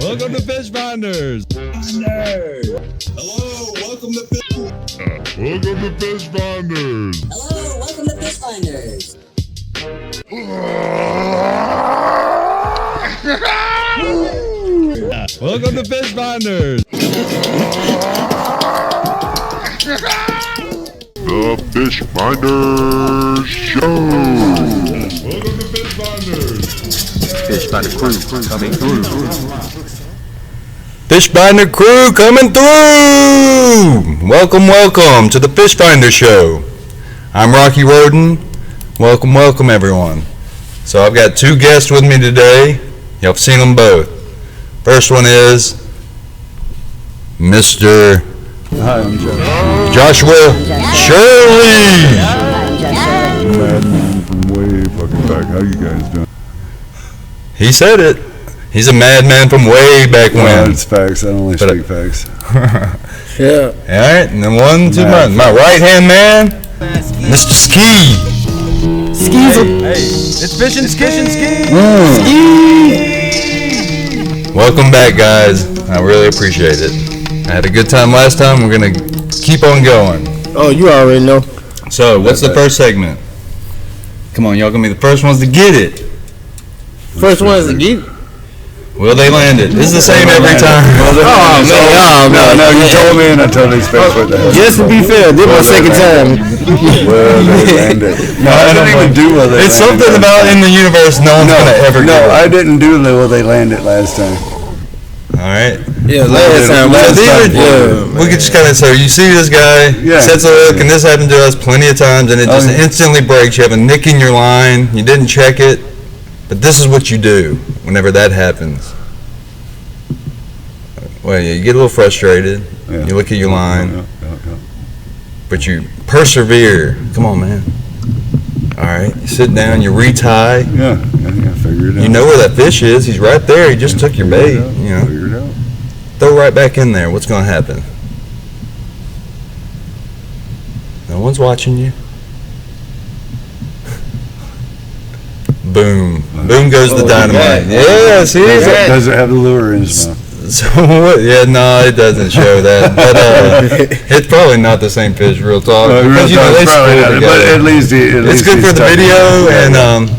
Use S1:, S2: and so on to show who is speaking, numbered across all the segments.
S1: Welcome to Fish Finders.
S2: Hello, welcome to Fish.
S1: Welcome to Fish Finders.
S3: Hello, welcome to Fish Finders.
S1: Welcome to Fish Finders.
S4: The Fish Finders Show.
S1: Welcome to Fish Finders.
S5: Fish Finder crew coming through.
S1: Fish Finder crew coming through. Welcome to the Fish Finder Show. I'm Rocky Roden. Welcome everyone. So I've got two guests with me today. Y'all have seen them both. First one is Mr.
S6: Hi, I'm
S1: Joshua Shirley.
S6: Madman from way fucking back. How you guys doing?
S1: He said it. He's a madman from way back
S6: No,
S1: when.
S6: it's facts. I only speak facts.
S5: Yeah.
S1: Alright, and then my right hand man, Mr. SKEE.
S5: Hey,
S1: It's fishing ski.
S6: Mm.
S1: Welcome back, guys. I really appreciate it. I had a good time last time. We're gonna keep on going.
S5: Oh, you already know.
S1: So, what's the first segment? Come on, y'all gonna be the first ones to get it.
S5: First one is the geek.
S1: Will they land it? This is the same every time.
S6: No, you told me and I totally expect what the hell.
S5: Just to be fair, this was my second time.
S6: Well, they landed. No, I didn't even do well.
S1: It's something about in the universe no one's gonna ever
S6: No,
S1: get.
S6: I didn't do well. They landed last time.
S1: Alright.
S5: Yeah, last time.
S1: We could just kind of, so you see this guy,
S6: Yeah.
S1: sets a hook, and this happened to us plenty of times, and it just instantly breaks. You have a nick in your line, you didn't check it, but this is what you do whenever that happens. Well, yeah, you get a little frustrated,
S6: Yeah.
S1: you look at your line,
S6: Yeah.
S1: but you persevere. Come on, man. Alright, you sit down, you retie.
S6: Yeah, figure it out.
S1: You know where that fish is, he's right there, he just took your bait, you know.
S6: Figure it out.
S1: Throw right back in there. What's going to happen? No one's watching you. Boom. Boom goes the dynamite. Yeah, see?
S6: Does it have the lure in his mouth?
S1: So what? Yeah, no, it doesn't show that. But it's probably not the same fish, real talk. Because, you know, they
S6: Probably
S1: school
S6: not, but
S1: together.
S6: at least
S1: It's good for the video, and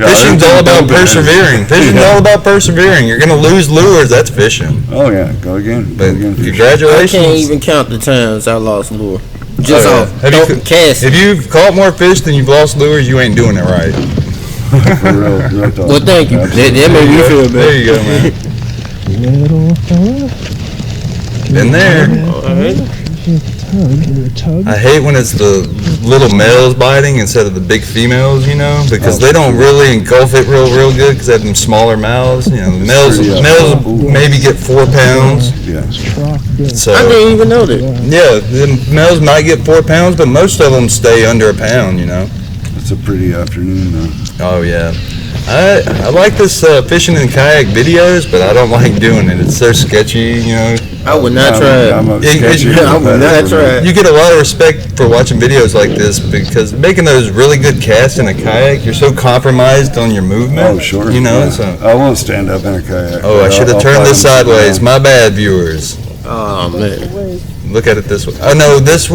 S1: fishing's all about persevering. Fishing's all about persevering. You're going to lose lures. That's fishing.
S6: Oh yeah, go again.
S1: But
S6: fishing.
S5: I
S1: congratulations.
S5: can't even count the times I lost lure. Just
S1: Oh, yeah.
S5: off
S1: Have you-
S5: cast.
S1: If you've caught more fish than you've lost lures, you ain't doing it right.
S6: For real, real talk.
S5: Well, thank you. That made me feel
S1: There
S5: better.
S1: you go, man. Been there. I hate when it's the little males biting instead of the big females, you know, because they don't really engulf it real good because they have them smaller mouths. You know, males maybe get 4 pounds.
S6: Yeah.
S1: So
S5: I didn't even know that.
S1: yeah, the males might get 4 pounds, but most of them stay under a pound, you know.
S6: It's a pretty afternoon though.
S1: Oh yeah, I like this fishing in kayak videos, but I don't like doing it. It's so sketchy, you know.
S5: I would not try
S6: I'm
S5: it.
S6: a sketchy
S5: I would not try it.
S1: You get a lot of respect for watching videos like this because making those really good casts in a kayak, you're so compromised on your movement.
S6: Oh sure.
S1: You know,
S6: yeah.
S1: so.
S6: I won't stand up in a kayak.
S1: Oh, I should have turned this sideways. My bad, viewers.
S5: Oh man.
S1: Look at it this way. Oh no, this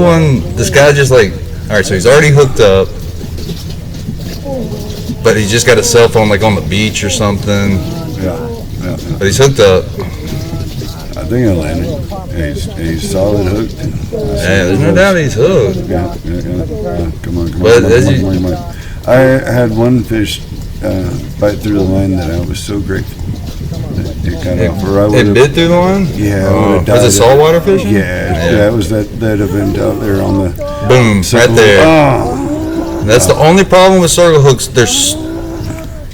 S1: guy just like, all right, so he's already hooked up, but he's just got a cell phone like on the beach or something.
S6: Yeah.
S1: But he's hooked up.
S6: I think I landed. He's solid hooked.
S1: Yeah, there's no doubt he's hooked.
S6: Yeah. Come on.
S1: But
S6: come
S1: as
S6: on,
S1: you-
S6: come on. I had one fish bite through the line that I was so grateful. It kind of
S1: It bit through the line?
S6: Yeah.
S1: Oh, was it saltwater fishing?
S6: Yeah. It was that event out there on the.
S1: Boom, right there.
S6: Oh.
S1: That's the only problem with circle hooks. There's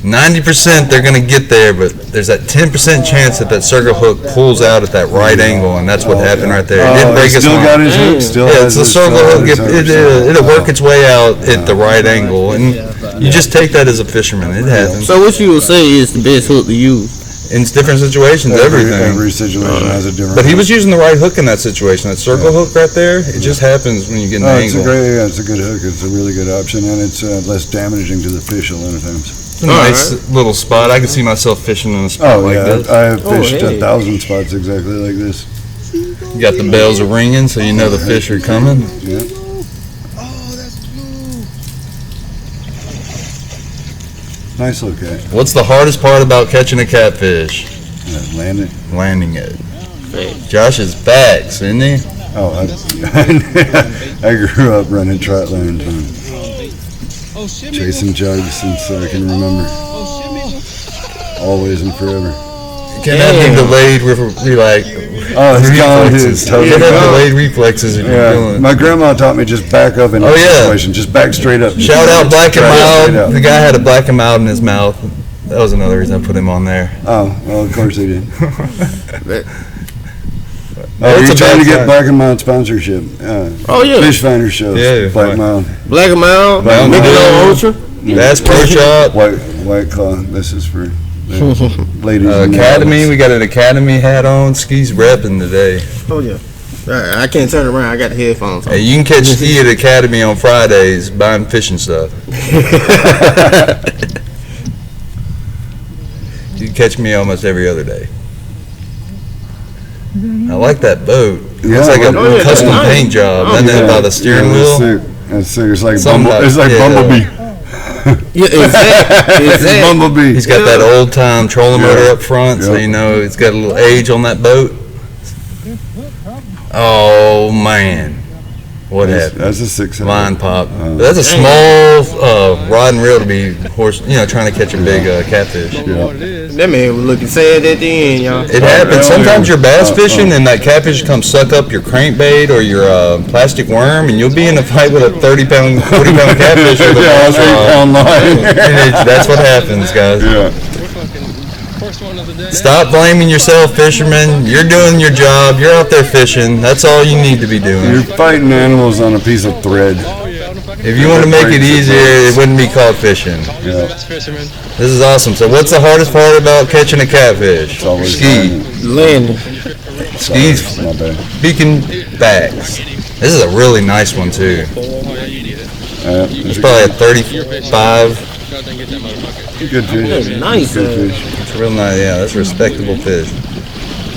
S1: 90% they're going to get there, but there's that 10% chance that circle hook pulls out at that right angle, and that's what happened right there. It didn't break his
S6: still
S1: line.
S6: got his hook. Still
S1: Yeah,
S6: has
S1: it's the
S6: his
S1: circle hook.
S6: still
S1: It'll work its way out at the right angle, and you just take that as a fisherman. It happens.
S5: So what you would say is the best hook to use?
S1: In different situations, everything.
S6: Every situation has a different.
S1: But he
S6: hook.
S1: was using the right hook in that situation. That circle hook right there, it just happens when you get an
S6: Oh, it's
S1: angle.
S6: it's a good hook. It's a really good option, and it's less damaging to the fish a lot of times.
S1: It's a nice little spot. I can see myself fishing in a spot like this.
S6: I have fished
S5: hey.
S6: 1,000 spots exactly like this.
S1: You got the bells are ringing, so you know the fish are coming.
S6: Yeah. Nice little cat.
S1: What's the hardest part about catching a catfish?
S6: Landing.
S1: Landing it. Josh is facts, isn't he?
S6: Oh, I grew up running trot lines and chasing jugs since I can remember. Always and forever.
S1: You can't have the delayed reflexes. You can't have delayed reflexes if you're doing.
S6: My grandma taught me just back up in that situation. Just back straight up.
S1: Shout out Black and Mild. The guy had a Black and Mild in his mouth. That was another reason I put him on there.
S6: Oh, well, of course he did.
S1: It's
S6: you're trying to get
S1: time.
S6: Black and Mild sponsorship. Fish Finder shows.
S1: Yeah,
S6: Black Mild.
S5: Black and Mild,
S1: Mountain
S5: Michelob
S1: Dew.
S5: Ultra.
S1: Bass Pro Shop.
S6: White Claw. This is for ladies. And
S1: Academy.
S6: males.
S1: We got an Academy hat on. Skee's repping today.
S5: Oh yeah. I can't turn around. I got the headphones on.
S1: Hey, you can catch Skee at Academy on Fridays buying fishing stuff. You can catch me almost every other day. I like that boat. It looks like a custom
S5: nice.
S1: paint job. Doesn't it, by the steering wheel?
S6: That's sick. It's like
S1: Somebody-
S6: it's like
S1: yeah.
S6: Bumblebee.
S5: Yeah, exactly.
S6: It's Bumblebee.
S1: He's got that old time trolling motor
S6: Yeah.
S1: up front, so
S6: Yeah.
S1: you know it's got a little age on that boat. Oh man, what happened?
S6: That's a 6
S1: Line pop. That's a small rod and reel to be trying to catch a big catfish.
S5: That man was looking sad at the end, y'all.
S1: It happens.
S6: yeah.
S1: Sometimes you're bass fishing and that catfish comes suck up your crankbait or your plastic worm, and you'll be in a fight with a 30-pound, 40-pound catfish with a
S6: Yeah,
S1: bass rod.
S6: 8-pound line.
S1: And that's what happens, guys.
S6: Yeah.
S1: Stop blaming yourself, fishermen. You're doing your job. You're out there fishing. That's all you need to be
S6: You're
S1: doing.
S6: fighting animals on a piece of thread.
S1: If you want to make it easier, it wouldn't be called fishing.
S6: Yeah.
S1: This is awesome. So what's the hardest part about catching a catfish?
S6: Always
S1: Skee.
S5: Landing.
S1: Skee's
S6: My bad.
S1: speaking facts. This is a really nice one, too. It's probably a 35.
S6: Good fish.
S5: Nice.
S6: Good fish.
S1: It's real nice. Yeah, that's a respectable fish.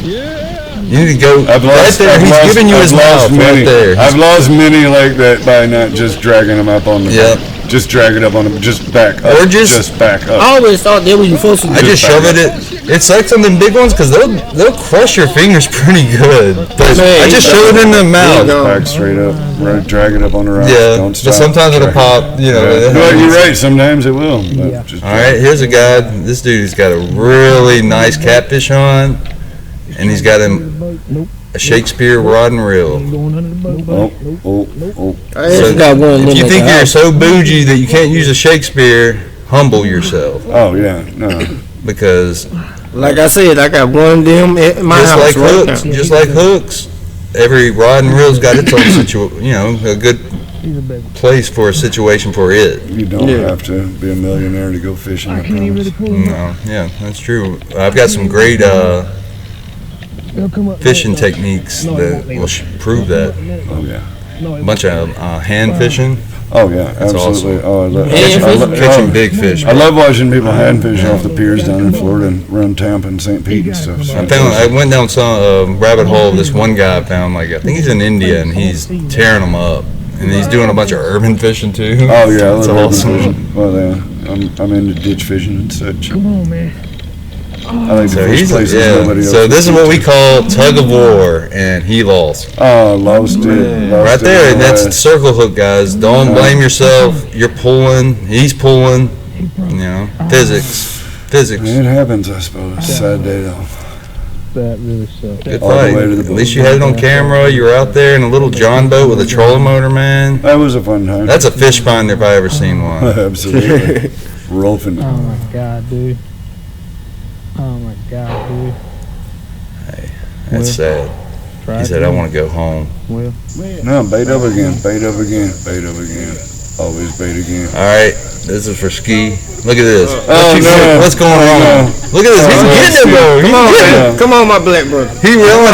S1: You need to go
S6: I've lost,
S1: right there.
S6: I've
S1: He's
S6: lost,
S1: giving you
S6: I've
S1: his
S6: lost
S1: mouth
S6: many.
S1: right there.
S6: I've lost many like that by not just dragging them up on the
S1: Yep.
S6: just drag it up on them, just back up.
S1: Or just-
S6: back up.
S5: I always thought that was supposed to
S1: I just shove it. It sucks on them big ones because they'll crush your fingers pretty good. But
S5: Man,
S1: I just shove it in the mouth.
S6: Back straight up, right, drag it up on the rock.
S1: Yeah,
S6: Don't
S1: but
S6: stop.
S1: sometimes it'll
S6: Drag
S1: pop.
S6: it. Well, you're right. Sometimes it will. But just
S1: All right, here's a guy. This dude's got a really nice catfish on, and he's got him a Shakespeare rod and reel.
S6: Oh.
S5: I just got one of them
S1: If you
S5: at
S1: think
S5: the
S1: you're
S5: house.
S1: so bougie that you can't use a Shakespeare, humble yourself
S6: Oh yeah. No.
S1: because
S5: Like I said, I got one of them at my
S1: just
S5: house
S1: like
S5: right
S1: hooks,
S5: now.
S1: just like hooks, every rod and reel's got its own a good place for a situation for it.
S6: You don't have to be a millionaire to go fishing. I promise.
S1: No, yeah, that's true. I've got some great fishing techniques that will prove that.
S6: Oh yeah.
S1: A bunch of hand fishing,
S6: Oh yeah. Absolutely.
S1: awesome.
S6: Oh, I love
S1: catching big fish.
S6: I love watching people hand fish off the piers down in Florida and around Tampa and St. Pete and stuff. So
S1: I went down some rabbit hole of this one guy I found. I think he's in India and he's tearing them up, and he's doing a bunch of urban fishing too.
S6: Oh yeah, I
S1: It's
S6: love urban
S1: awesome.
S6: fishing. Well, I'm into ditch fishing and such.
S2: Come on, man.
S6: I like to
S1: So
S6: fish
S1: he's
S6: places nobody else.
S1: So this is
S6: would
S1: what we
S6: to.
S1: call tug of war, and he lost.
S6: Oh, lost it.
S1: Right there, and that's circle hook, guys. Don't blame yourself. You're pulling, he's pulling. Physics.
S6: It happens, I suppose. Sad day though.
S2: That really sucks.
S1: Good
S6: All the
S1: fight.
S6: way to the
S1: At least you had it on camera. You were out there in a little John boat with a trolling motor, man.
S6: That was a fun time.
S1: That's a fish finder if I ever seen one.
S6: Absolutely. Rolfing.
S2: Oh my god, dude. Oh my god, dude.
S1: That's sad. He said, I want to go home.
S2: Well,
S6: No, bait up again. Bait up again. Bait up again. Always bait again.
S1: All right, this is for SKEE. Look at this.
S6: Oh, no.
S1: What's going on? Look at this. He's getting it, bro.
S5: Come on,
S6: Yeah.
S5: come on, my black brother.
S1: He reeling.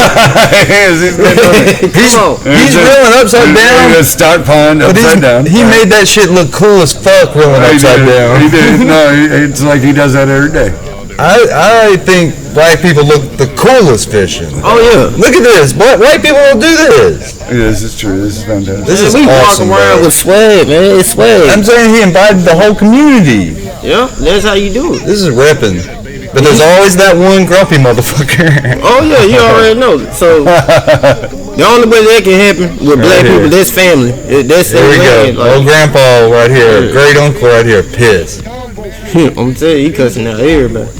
S1: He's reeling upside down.
S6: A stock pond
S1: But
S6: upside down.
S1: he made that shit look cool as fuck reeling
S6: He
S1: upside
S6: did.
S1: down.
S6: He did. No, it's like he does that every day.
S1: I think black people look the coolest fishing.
S5: Oh yeah.
S1: Look at this. White people don't do this.
S6: Yeah, this is true. This is fantastic.
S1: This is
S5: we
S1: awesome,
S5: walk around
S1: bro.
S5: with swag, man. It's swag.
S1: I'm saying he invited the whole community.
S5: Yeah, that's how you do it.
S1: This is ripping. But there's always that one grumpy motherfucker.
S5: Oh yeah, you already know. So the only way that can happen with black
S1: here.
S5: people, that's family. That's
S1: There we
S5: their
S1: go.
S5: land.
S1: Old grandpa right here. Great uncle right here. Pissed.
S5: I'm telling you, he cussing out everybody.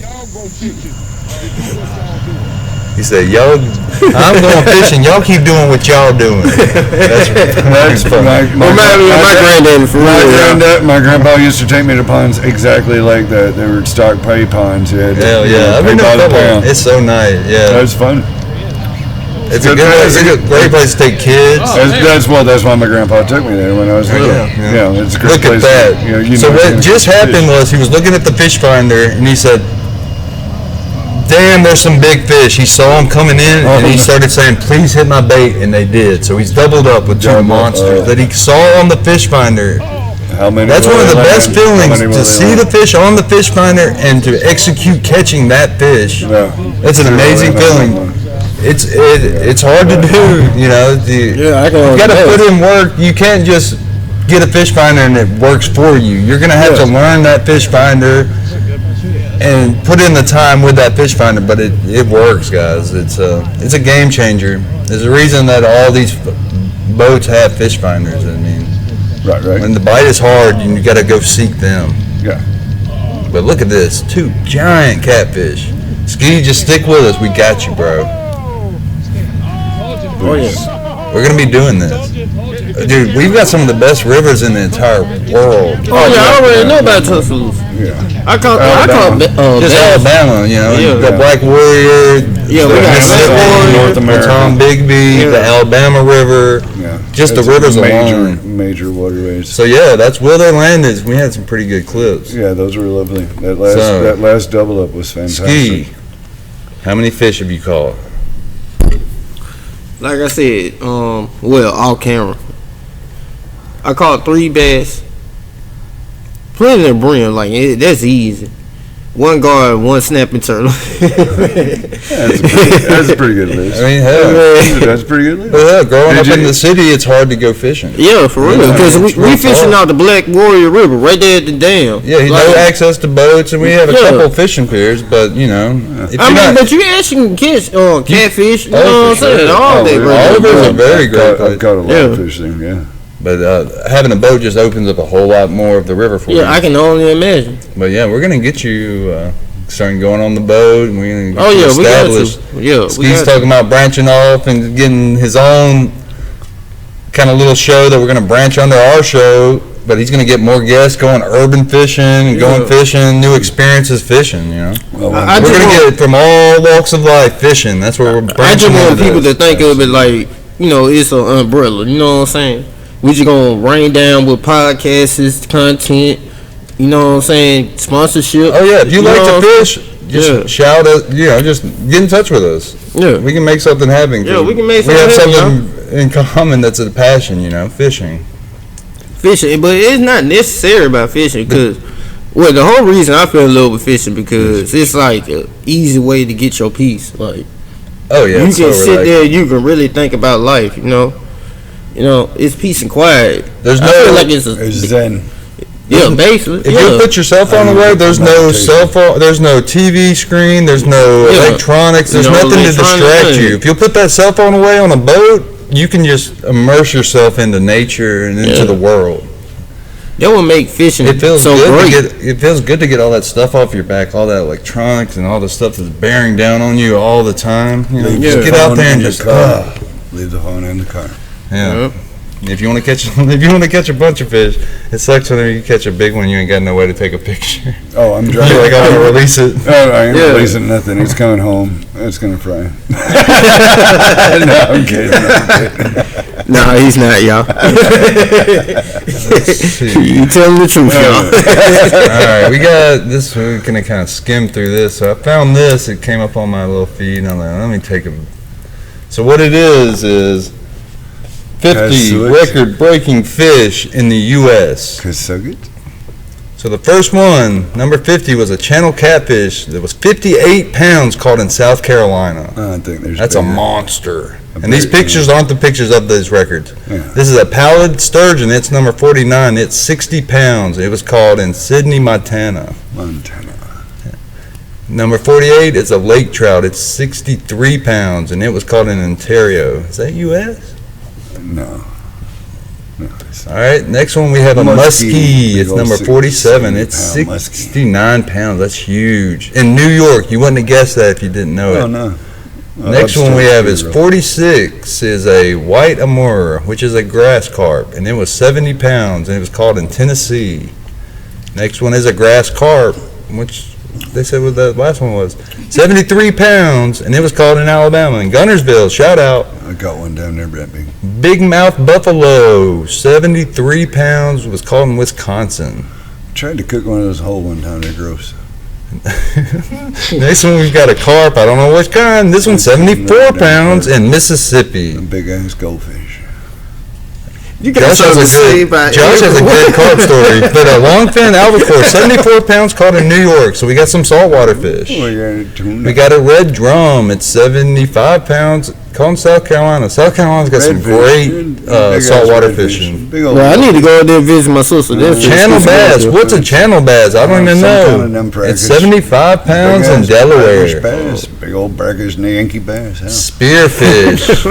S1: He said, "Y'all, I'm going fishing. Y'all keep doing what y'all doing." That's funny.
S5: Remind me of my granddaddy for real.
S6: My grandpa used to take me to ponds exactly like that. They were stock pay ponds. You had to,
S1: Hell yeah, I've
S6: pay
S1: been
S6: by
S1: to a
S6: the
S1: couple.
S6: pound.
S1: It's so nice.
S6: That
S1: Yeah,
S6: was fun.
S1: it's a great place to take kids.
S6: That's why my grandpa took me there when I was little.
S1: Yeah.
S6: Yeah, it's a great
S1: Look at
S6: place.
S1: that. So what just happened was he was looking at the fish finder and he said, "Damn, there's some big fish." He saw them coming in and he started saying, "Please hit my bait," and they did. So he's doubled up with two monsters that he saw on the fish finder.
S6: How many?
S1: That's one of the best feelings, to see the fish on the fish finder and to execute catching that fish.
S6: Yeah.
S1: It's an amazing feeling. It's hard to do, you know.
S5: Yeah, I can.
S1: You got to put in work. You can't just get a fish finder and it works for you. You're gonna have to learn that fish finder and put in the time with that fish finder. But it works, guys. It's a game changer. There's a reason that all these boats have fish finders. I mean,
S6: Right.
S1: when the bite is hard, you got to go seek them.
S6: Yeah.
S1: But look at this, 2 giant catfish. SKEE, just stick with us. We got you, bro.
S5: Oh yeah.
S1: We're gonna be doing this, dude. We've got some of the best rivers in the entire world.
S5: Oh yeah, I already know about Tuscaloosa.
S6: Yeah.
S5: I caught
S1: Just Alabama, you know.
S5: Yeah.
S1: The Black Warrior.
S5: Yeah, we got
S1: Mississippi,
S5: Black Warrior,
S6: North America.
S1: the Tom Bigby, the Alabama River.
S6: Yeah.
S1: Just the
S6: It's
S1: rivers alone.
S6: Major waterways.
S1: So yeah, that's where they landed. We had some pretty good clips.
S6: Yeah, those were lovely. That
S1: So-
S6: last double up was fantastic.
S1: SKEE, how many fish have you caught?
S5: Like I said, well, off camera, I caught 3 bass. Plenty of brim, like that's easy. 1 guard, 1 snapping turtle.
S6: That's a pretty good list.
S1: I mean, hell,
S6: That's a pretty good list.
S1: well, growing
S6: Did
S1: up in
S6: you-
S1: the city, it's hard to go fishing.
S5: Yeah, for real.
S1: Yeah,
S5: Because
S1: it's
S5: we
S1: real
S5: fishing
S1: hard.
S5: out the Black Warrior River right there at the dam.
S1: Yeah, you
S5: Like,
S1: know access to boats, and we have a
S5: Yeah.
S1: couple of fishing piers, but you know, if
S5: I
S1: you're
S5: mean,
S1: not,
S5: but you actually can catch catfish. You know
S1: Oh,
S5: what I'm
S1: for
S5: saying?
S1: sure.
S5: All day,
S6: Oh,
S5: right
S1: all of
S5: there.
S1: it's a very great
S6: I've
S1: place.
S6: got a lot
S5: Yeah.
S6: of fish there, yeah.
S1: But having a boat just opens up a whole lot more of the river for you.
S5: Yeah, I can only imagine.
S1: But yeah, we're gonna get you starting going on the boat, and we're gonna get
S5: Oh
S1: you
S5: yeah, we got
S1: established.
S5: to. Yeah, we
S1: SKEE's
S5: got
S1: talking about branching off and getting his own kind of little show that we're gonna branch under our show. But he's gonna get more guests going urban fishing and going
S5: Yeah.
S1: fishing, new experiences fishing. You know,
S6: Well,
S5: I
S1: we're
S5: just
S1: gonna
S5: want-
S1: get from all walks of life fishing. That's where we're branching.
S5: I just want
S1: into
S5: people
S1: this.
S5: to think of it like, you know, it's an umbrella. You know what I'm saying? We just gonna rain down with podcasts, content. You know what I'm saying? Sponsorship.
S1: Oh yeah, if you like
S5: know
S1: to
S5: what I'm
S1: fish, just
S5: Yeah.
S1: shout us. You know, just get in touch with us.
S5: Yeah.
S1: We can make something happen.
S5: Yeah, we can make
S1: We have
S5: something
S1: something in common that's a passion. You know, fishing.
S5: Fishing, but it's not necessary about fishing because, well, the whole reason I fell in love with fishing because it's like an easy way to get your peace. Like
S1: Oh yeah,
S5: you
S1: it's
S5: can
S1: so
S5: sit
S1: relaxing.
S5: there, you can really think about life. You know, it's peace and quiet.
S1: There's
S5: I
S1: no
S5: feel like
S6: It's zen.
S5: yeah, basically.
S1: If you put your cell phone away, there's no
S6: Meditation.
S1: cell phone, there's no TV screen, there's no
S5: Yeah.
S1: electronics, there's
S5: No
S1: nothing to
S5: electronic
S1: distract
S5: thing.
S1: you. If you put that cell phone away on a boat, you can just immerse yourself into nature and into
S5: Yeah.
S1: the world.
S5: That would make fishing
S1: It feels
S5: so
S1: good
S5: great.
S1: to get. It feels good to get all that stuff off your back, all that electronics and all the stuff that's bearing down on you all the time. You know,
S6: Leave
S1: just
S6: the
S1: get out
S6: phone
S1: there and
S6: in the
S1: just.
S6: car. Leave the phone in the car.
S1: Yeah. If you want to catch, if you want to catch a bunch of fish, it sucks when you catch a big one. You ain't got no way to take a picture.
S6: Oh, I'm
S1: You're
S6: driving.
S1: like, I'm gonna release it.
S6: Oh, I ain't
S5: Yeah.
S6: releasing nothing. It's coming home. It's gonna fry. No, I'm kidding.
S5: Nah, he's not, y'all. You telling the truth, y'all.
S1: All right, we got this. We're gonna kind of skim through this. So I found this. It came up on my little feed, and I'm like, let me take a. So what it is 50 record-breaking fish in the U.S. So the first one, number 50, was a channel catfish that was 58 pounds caught in South Carolina.
S6: I think
S1: That's a monster. And these pictures aren't the pictures of those records.
S6: Yeah.
S1: This is a pallid sturgeon. It's number 49. It's 60 pounds. It was caught in Sydney, Montana. Number 48 is a lake trout. It's 63 pounds, and it was caught in Ontario. Is that U.S.?
S6: No.
S1: All right, next one we have a muskie. It's number 47. It's 69 pounds. That's huge. In New York, you wouldn't have guessed that if you didn't know it.
S6: Oh, no.
S1: Next one we have is 46, is a white amur, which is a grass carp, and it was 70 pounds, and it was caught in Tennessee. Next one is a grass carp, which they said what the last one was, 73 pounds, and it was caught in Alabama, in Gunnersville. Shout out.
S6: I got one down there, that big.
S1: Big mouth buffalo, 73 pounds, was caught in Wisconsin.
S6: Tried to cook one of those whole one time. They're gross.
S1: Next one we've got a carp. I don't know which kind. This one's 74 pounds in Mississippi.
S6: A big ass goldfish.
S5: You got
S1: Josh has a good carp story. But a longfin albacore, 74 pounds, caught in New York. So we got some saltwater fish. We got a red drum. It's 75 pounds, caught in South Carolina. South Carolina's got some great saltwater fishing.
S5: Well, I need to go out there and visit my sister.
S1: Channel bass. What's a channel bass? I don't even know. It's 75 pounds in Delaware.
S6: Big old brackish Yankee bass.
S1: Spearfish.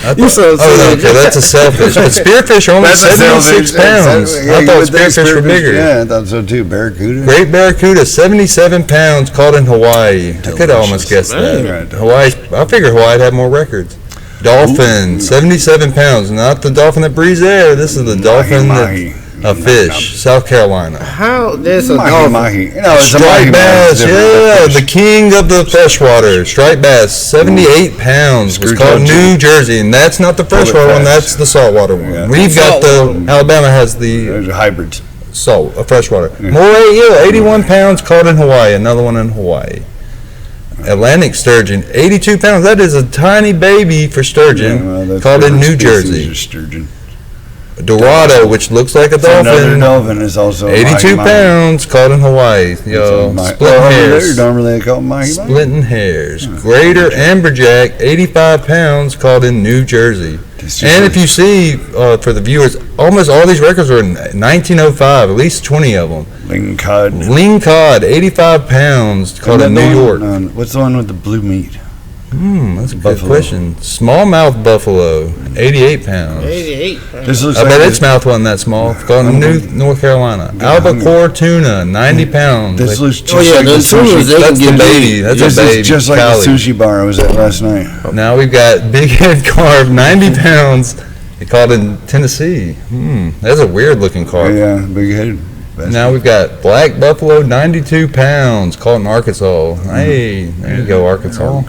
S1: Okay, that's a sailfish. But spearfish are only 76 pounds. I thought spearfish were bigger.
S6: Yeah, I thought so too. Barracuda.
S1: Great barracuda, 77 pounds, caught in Hawaii. I could almost guess that. Hawaii. I figured Hawaii'd have more records. Dolphin, 77 pounds. Not the dolphin that breathes air. This is the dolphin a fish, South Carolina.
S5: How? There's a dolphin.
S1: Striped bass, yeah, the king of the freshwater. Striped bass, 78 pounds, was caught in New Jersey, and that's not the freshwater one, that's the saltwater one. We've got Alabama has the
S6: hybrids.
S1: Freshwater. Moray eel, 81 pounds, caught in Hawaii, another one in Hawaii. Atlantic sturgeon, 82 pounds, that is a tiny baby for sturgeon, caught in New Jersey. Dorado, which looks like a dolphin.
S6: Another dolphin is also
S1: 82 pounds, caught in Hawaii. Yo, splitting hairs. Splitting hairs. Greater amberjack, 85 pounds, caught in New Jersey. And if you see, for the viewers, almost all these records were in 1905, at least 20 of them.
S6: Ling cod.
S1: Ling cod, 85 pounds, caught in New York.
S6: What's the one with the blue meat?
S1: That's a good question. Smallmouth buffalo, 88 pounds.
S5: 88 pounds.
S1: I bet its mouth wasn't that small. Caught in North Carolina. Albacore tuna, 90 pounds.
S6: This looks just
S5: like
S6: the sushi.
S1: That's the baby. That's a baby.
S6: Just like the sushi bar I was at last night.
S1: Now we've got big head carp, 90 pounds. They caught in Tennessee. That's a weird looking carp.
S6: Yeah, big head.
S1: Now we've got black buffalo, 92 pounds, caught in Arkansas. Hey, there you go, Arkansas.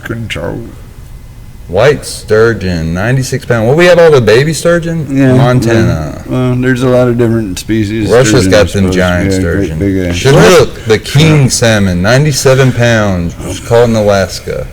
S1: White sturgeon, 96 pounds. Well, we have all the baby sturgeon?
S6: Yeah.
S1: Montana.
S6: Well, there's a lot of different species.
S1: Russia's got them giant sturgeon. Look, the king salmon, 97 pounds, caught in Alaska.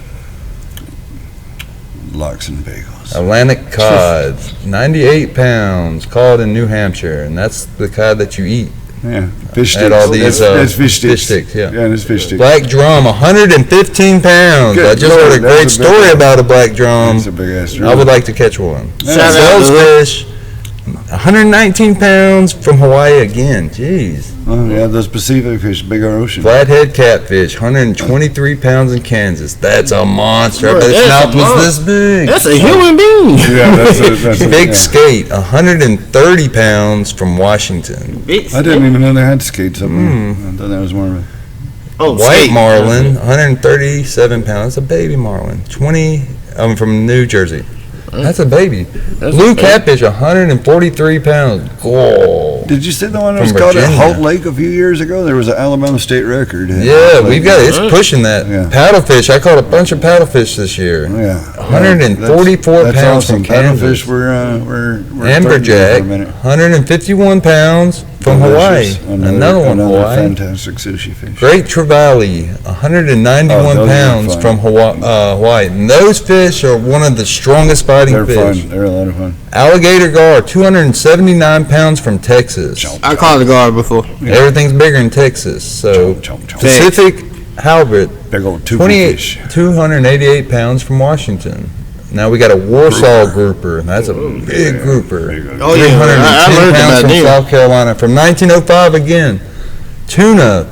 S6: Lox and bagels.
S1: Atlantic cod, 98 pounds, caught in New Hampshire, and that's the cod that you eat.
S6: Yeah, fish sticks.
S1: At all these,
S6: that's fish sticks.
S1: Fish sticks, yeah.
S6: Yeah, that's fish sticks.
S1: Black drum, 115 pounds.
S6: Good
S1: I just heard a great story about a black drum.
S6: That's a big ass drum.
S1: I would like to catch one.
S5: Sales
S1: fish, 119 pounds from Hawaii again. Jeez.
S6: Oh, yeah, those Pacific fish, big ocean.
S1: Flathead catfish, 123 pounds in Kansas. That's a monster.
S5: Bro,
S1: But its mouth was this big.
S5: That's a human being.
S6: Yeah, that's a
S1: Big skate, 130 pounds from Washington.
S6: I didn't even know they had skates up there. I thought that was more of a...
S1: White marlin, 137 pounds. That's a baby marlin. From New Jersey. That's a baby. Blue catfish, 143 pounds. Oh,
S6: Did you see the one that was
S1: From
S6: caught at
S1: Virginia.
S6: Holt Lake a few years ago? There was an Alabama state record. at
S1: Yeah,
S6: Holt
S1: we've
S6: Lake.
S1: got it's pushing that.
S6: Yeah.
S1: Paddlefish, I caught a bunch of paddlefish this year.
S6: Yeah.
S1: 144
S6: That's
S1: pounds
S6: awesome.
S1: from Kansas.
S6: Paddlefish we're
S1: Amberjack, 151 pounds from Hawaii. Another one, Hawaii.
S6: Fantastic sushi fish.
S1: Great Trevally, 191
S6: Oh, those are
S1: pounds
S6: fun.
S1: from Hawaii. And those fish are one of the strongest biting
S6: They're
S1: fish.
S6: fun. They're a lot of fun.
S1: Alligator gar, 279 pounds from Texas.
S5: I caught a guard before.
S1: Everything's bigger in Texas. So
S6: Chomp, chomp.
S1: Pacific halibut,
S6: Big old two
S1: 28,
S6: fish.
S1: 288 pounds from Washington. Now we got a Warsaw grouper. That's a big grouper.
S5: Oh, yeah.
S1: 310
S5: I learned
S1: pounds
S5: about
S1: from
S5: them.
S1: South Carolina. From 1905 again. Tuna,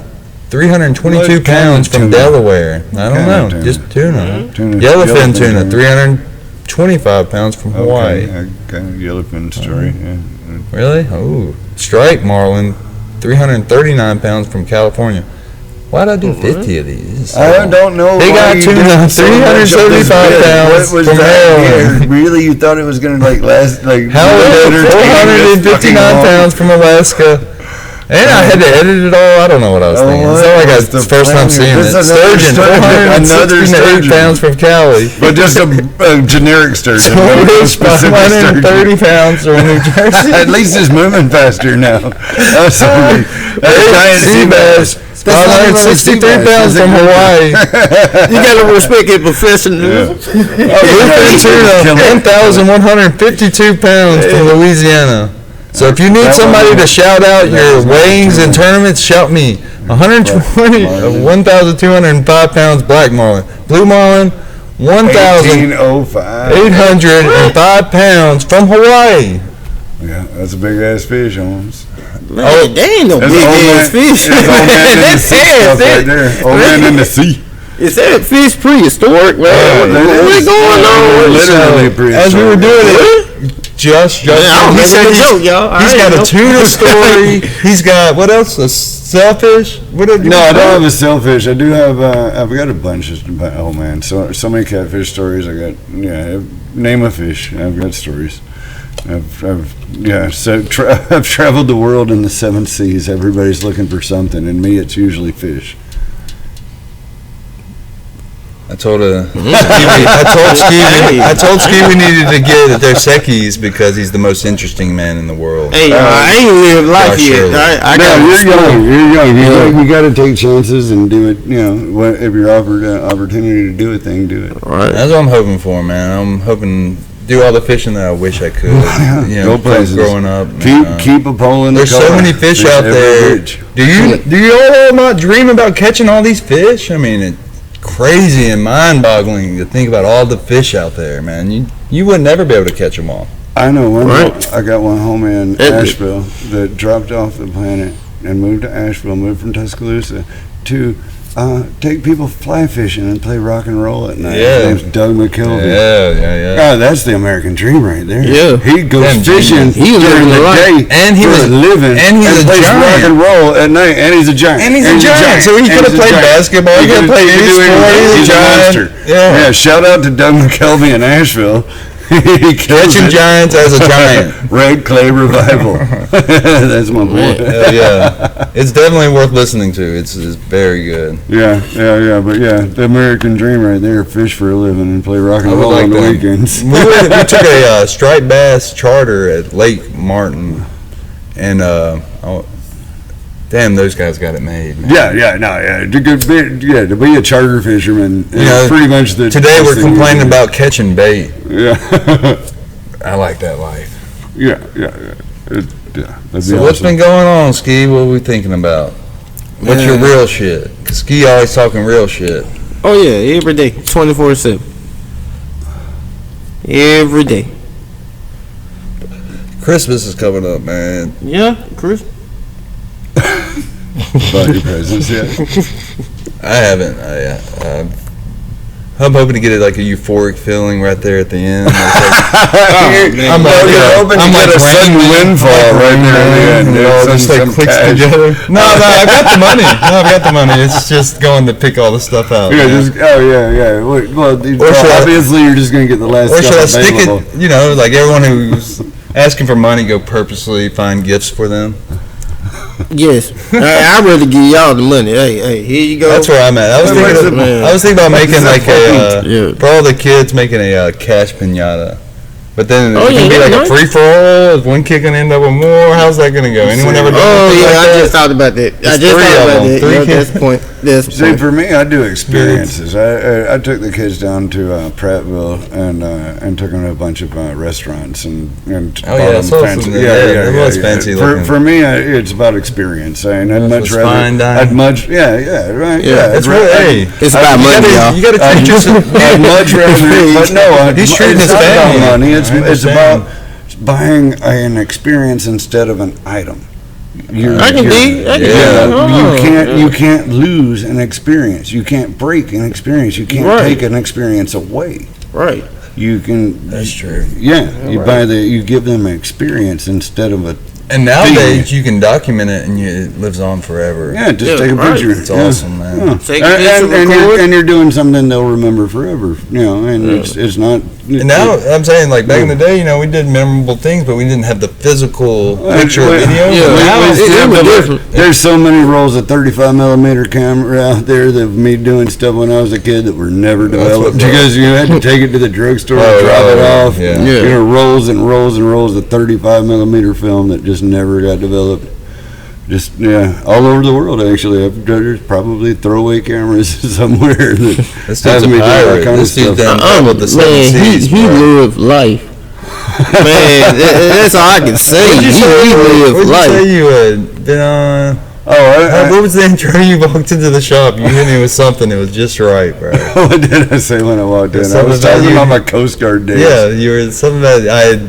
S1: 322
S6: What kind
S1: pounds
S6: of
S1: from
S6: tuna?
S1: Delaware. I
S6: What
S1: don't
S6: kind
S1: know.
S6: of tuna?
S1: Just tuna.
S6: Tuna.
S1: Yellowfin tuna,
S6: tuna.
S1: 325 pounds from Hawaii.
S6: Okay, yellowfin story. Yeah.
S1: Really? Oh. Strike marlin, 339 pounds from California. Why did I do 50 of these?
S6: I don't know.
S1: They
S6: why
S1: got
S6: you
S1: tuna,
S6: did so much of this
S1: 375
S6: bit.
S1: pounds
S6: What was
S1: from
S6: that?
S1: Maryland.
S6: Yeah, really, you thought it was going to last
S1: Halibut, 459 pounds from Alaska. And I had to edit it all. I don't know what I was thinking. It's not like
S6: what's the
S1: it's the first time
S6: plan
S1: seeing
S6: here?
S1: it.
S6: This is another
S1: Sturgeon,
S6: sturgeon.
S1: 468 pounds from Cali.
S6: But just a generic sturgeon.
S1: Swordfish,
S6: Specific
S1: 530
S6: sturgeon.
S1: pounds from New Jersey.
S6: At least it's moving faster now. That's a giant sea bass.
S1: 563 pounds from Hawaii.
S5: You gotta respect it, professional.
S1: Bluefin tuna, 1,152 pounds from Louisiana. So if you need somebody to shout out your weighings and tournaments, shout me. 120 of 1,205 pounds black marlin. Blue marlin, 1,805
S6: 1805.
S1: pounds from Hawaii.
S6: Yeah, that's a big ass fish, Holmes.
S5: Man, they ain't no
S6: That's
S5: big
S6: old
S5: ass
S6: man-
S5: fish.
S6: That's old man in the sea stuff right there. Old man in the sea.
S5: Is that fish prehistoric, man? What's going on?
S6: Literally
S1: As we were doing it, Josh,
S5: Man, I don't
S1: he
S5: make
S1: said
S5: a joke, y'all.
S1: he's got a tuna story. He's got, what else? A sailfish? What did you
S6: No, I
S1: call
S6: don't
S1: it?
S6: have a sailfish. I do have. I've got a bunch of. Oh man, so many catfish stories. I got. Yeah, name a fish. I've got stories. I've traveled the world in the 7 seas. Everybody's looking for something, and me, it's usually fish.
S1: I told Skee we needed to get their SKEEs because he's the most interesting man in the world.
S5: Hey, I ain't lived life
S1: Josh
S5: yet.
S1: Shirley.
S5: I
S6: No,
S5: got
S6: you're young. You got to take chances and do it. You know, if you're offered an opportunity to do a thing, do it.
S5: Right.
S1: That's what I'm hoping for, man. I'm hoping do all the fishing that I wish I could. You know,
S6: Go places.
S1: growing up.
S6: Keep a pole in the
S1: There's so
S6: car.
S1: many fish
S6: Fish
S1: out
S6: every
S1: there.
S6: bridge.
S1: Do you all not dream about catching all these fish? I mean, it's crazy and mind-boggling to think about all the fish out there, man. You would never be able to catch them all.
S6: I know one.
S5: Right.
S6: I got one homie in
S5: It-
S6: Asheville that dropped off the planet and moved to Asheville, moved from Tuscaloosa to take people fly fishing and play rock and roll at night.
S1: Yeah.
S6: His name's Doug McKelvey.
S1: Yeah.
S6: God, that's the American dream right there.
S5: Yeah.
S6: He goes
S1: Damn
S6: fishing
S5: genius. He was
S6: during
S5: living
S6: the
S5: the life.
S6: day
S1: And he
S6: for
S1: was-
S6: a living,
S1: and he's a
S6: plays
S1: giant.
S6: rock and roll at night, and he's a giant.
S1: And he's a giant, so he
S6: And
S1: could have
S6: he's a
S1: played
S6: giant.
S1: basketball, he could have played
S6: he
S1: any
S6: could do
S1: sport,
S6: anything.
S1: he's a giant.
S6: monster.
S1: Yeah.
S6: Shout out to Doug McKelvey in Asheville. He kills
S1: Catching
S6: it.
S1: giants as a giant.
S6: Red Clay Revival. That's my boy.
S1: Yeah. It's definitely worth listening to. It's very good.
S6: Yeah. But yeah, the American dream right there: fish for a living and play rock and
S1: I would
S6: roll
S1: like
S6: on the
S1: that.
S6: weekends.
S1: We took a striped bass charter at Lake Martin, and damn, those guys got it made, man.
S6: To be a charter fisherman is
S1: know,
S6: pretty much the.
S1: Today
S6: best
S1: we're
S6: thing you
S1: complaining
S6: can do.
S1: about catching bait.
S6: Yeah.
S1: I like that life.
S6: Yeah. That'd be
S1: So what's
S6: awesome.
S1: been going on, Ski? What are we thinking about? What's your real shit? 'Cause Ski always talking real shit.
S5: Oh yeah, every day, 24/7. Every day.
S1: Christmas is coming up, man.
S5: Yeah, Chris.
S6: About your presents, yeah.
S1: I haven't. I'm hoping to get it like a euphoric feeling right there at the end. It's like, I'm like,
S6: You're hoping to get a sudden windfall right there at the end.
S1: It all just like
S6: Some
S1: clicks
S6: cash.
S1: together. No, I've got the money. It's just going to pick all the stuff out.
S6: Yeah,
S1: man.
S6: yeah. Well,
S1: should I-
S6: obviously you're just gonna get the last
S1: Or should I
S6: stuff
S1: stick
S6: available.
S1: it, like everyone who's asking for money, go purposely find gifts for them?
S5: Yes, I'd rather give y'all the money. Hey, here you go.
S1: That's where I'm at. I was thinking about making like
S5: Yeah.
S1: for all the kids, making a cash pinata. But then
S5: Oh,
S1: it can
S5: yeah,
S1: be like
S5: right.
S1: a free for all. Is one kid gonna end up with more? How's that gonna go? Anyone ever done
S5: Oh
S1: anything
S5: yeah,
S1: like
S5: I
S1: that?
S5: just thought about that. I
S1: It's
S5: just
S1: three
S5: thought
S1: of
S5: about
S1: them.
S5: that.
S1: Three
S5: Yeah,
S1: kids.
S5: that's the point. That's the
S6: See,
S5: point.
S6: for me, I do experiences. I took the kids down to Prattville and took them to a bunch of restaurants and
S1: Oh, yeah, I saw
S6: fancy.
S1: some- yeah, it was fancy looking.
S6: For me, it's about experience. I'd much
S1: was
S6: rather.
S1: fine dining.
S6: I'd much right.
S5: Yeah,
S1: That's really, hey,
S5: It's about money, y'all.
S1: you gotta treat yourself.
S6: I'd much rather, but no,
S1: He's treating
S6: it's
S1: his
S6: not
S1: family.
S6: about money.
S1: I
S6: It's
S1: understand.
S6: about buying an experience instead of an item.
S5: I can dig. I can
S1: Yeah.
S5: dig.
S6: You can't lose an experience. You can't break an experience. You can't
S5: Right.
S6: take an experience away.
S5: Right.
S6: You can.
S1: That's true.
S6: Yeah, you give them an experience instead of a.
S1: And nowadays you can document it and it lives on forever.
S6: Yeah, just
S5: Yeah,
S6: take a
S5: right.
S6: picture.
S1: It's
S6: Yeah.
S1: awesome, man.
S6: Yeah.
S5: Take a picture,
S6: and
S5: record.
S6: you're doing something they'll remember forever. And it's not.
S1: And now I'm saying, like back in the day, we did memorable things, but we didn't have the physical picture or video.
S5: Yeah,
S1: But now
S5: it was different.
S6: There's so many rolls of 35 millimeter camera out there of me doing stuff when I was a kid that were never developed
S1: what-
S6: because you had to take it to the drugstore,
S1: Oh,
S6: drop it
S1: yeah,
S6: off.
S1: yeah.
S6: Rolls and rolls and rolls of 35 millimeter film that just never got developed. Just all over the world actually. There's probably throwaway cameras somewhere that
S1: This
S6: have
S1: dude's a
S6: me do all
S1: pirate.
S6: kind of
S1: This dude's
S6: stuff.
S1: done with the seven
S5: Man,
S1: seas,
S5: he
S1: bro.
S5: lived life. Man, that's all I can say.
S1: What'd you
S5: He lived
S1: What'd you
S5: life.
S1: say you had been on?
S6: Oh,
S1: What was the intro? You walked into the shop. You hit me with something. It was just right, bro.
S6: what did I say when I walked in? I
S1: Something
S6: was
S1: about
S6: talking
S1: you-
S6: about my Coast Guard days.
S1: Yeah, you were something that I had.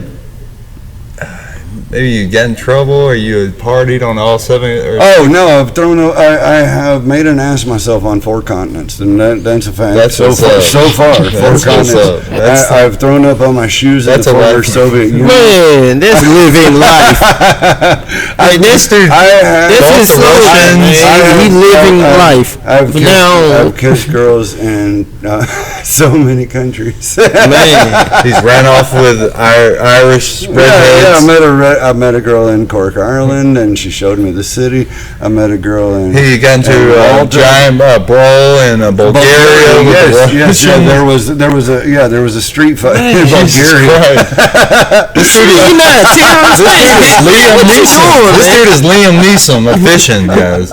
S1: Maybe you got in trouble, or you had partied on all seven. Or,
S6: Oh no! I have made an ass of myself on 4 continents, and that's a fact.
S1: That's
S6: so
S1: what's
S6: far,
S1: up.
S6: so far, 4
S1: That's what's up.
S6: continents. I've thrown up on my shoes in
S1: That's
S6: the
S1: a
S6: former
S1: life.
S6: Soviet Union.
S5: Man, that's living life. Like this dude, this is
S1: Gulf
S5: slow,
S1: Russians.
S5: man. He living life.
S6: I've
S5: From
S6: kissed,
S5: now on.
S6: I've kissed girls in so many countries.
S1: Man, he's ran off with Irish
S6: Yeah,
S1: redheads.
S6: I met a girl in Cork, Ireland, and she showed me the city. I met a girl in.
S1: He got into
S6: in
S1: a
S6: Malta.
S1: giant brawl in Bulgaria with the
S6: Yes, yeah,
S1: Russians.
S6: there was a street fight in
S1: Jesus
S6: Bulgaria.
S1: Christ. This dude
S5: You
S1: is
S5: not serious, man.
S1: Liam
S5: What you
S1: Neeson.
S5: doing,
S1: This
S5: man?
S1: dude is Liam Neeson of fishing, guys.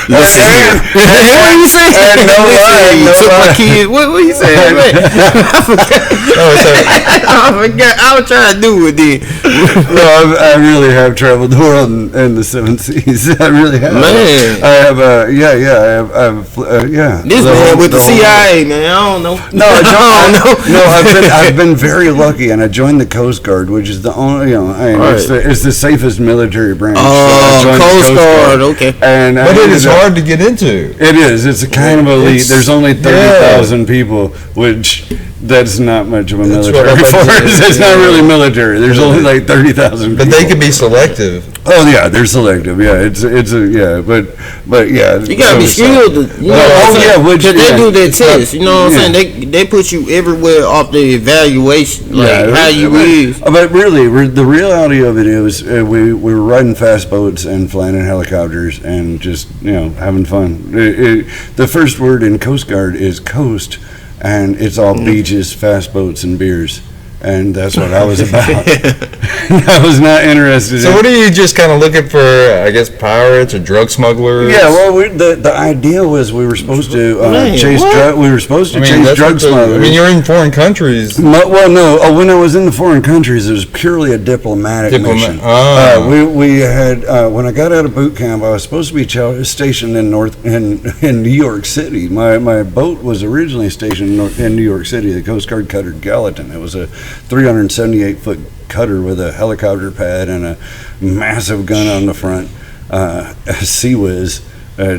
S5: Listen here. What you saying?
S6: And no lie,
S5: You
S6: no
S5: took my
S6: lie.
S5: kid. What you saying, man? I forgot.
S1: Oh, so
S5: I forgot. I was trying to do it then.
S6: No, I really have traveled the world in the 7 seas. I really have.
S5: Man.
S6: I have. Yeah.
S5: This
S6: The
S5: man
S6: whole-
S5: with the
S6: whole-
S5: CIA, man. I don't know.
S6: No, I
S5: I
S6: don't
S5: don't know.
S6: No, I've been very lucky, and I joined the Coast Guard, which is the only, it's the safest military branch. So I joined the
S5: Coast Guard. Okay.
S6: And
S1: but it is hard to get into.
S6: It is. It's a kind of elite.
S1: It's-
S6: There's only 30,000 people, which that's not much of a
S1: That's what
S6: military
S1: I'm about to
S6: force.
S1: say.
S6: It's not really military. There's only like 30,000 people.
S1: But they could be selective.
S6: Oh yeah, they're selective. Yeah, it's but yeah.
S5: You gotta be skilled. You know what I'm
S6: Oh
S5: saying?
S6: yeah, which
S5: 'Cause they do that
S6: yeah.
S5: test. You know what I'm
S6: Yeah.
S5: saying? They put you everywhere off the evaluation, like how you is.
S6: But really, the reality of it is, we were riding fast boats and flying in helicopters and just having fun. The first word in Coast Guard is coast, and it's all beaches, fast boats, and beers. And that's what I was about. I was not interested
S1: So
S6: in.
S1: what are you just kind of looking for, I guess, pirates or drug smugglers?
S6: Yeah, well, the idea was we were supposed to
S5: Man,
S6: chase
S5: what?
S6: we were supposed to
S1: I mean,
S6: chase
S1: that's
S6: drug
S1: what the-
S6: smugglers.
S1: I mean, you're in foreign countries.
S6: Well, no. When I was in the foreign countries, it was purely a diplomatic mission.
S1: Ah.
S6: We had when I got out of boot camp, I was supposed to be stationed in New York City. My boat was originally stationed in New York City, the Coast Guard cutter Gallatin. It was a 378-foot cutter with a helicopter pad and a massive gun on the front, a Sea Whiz.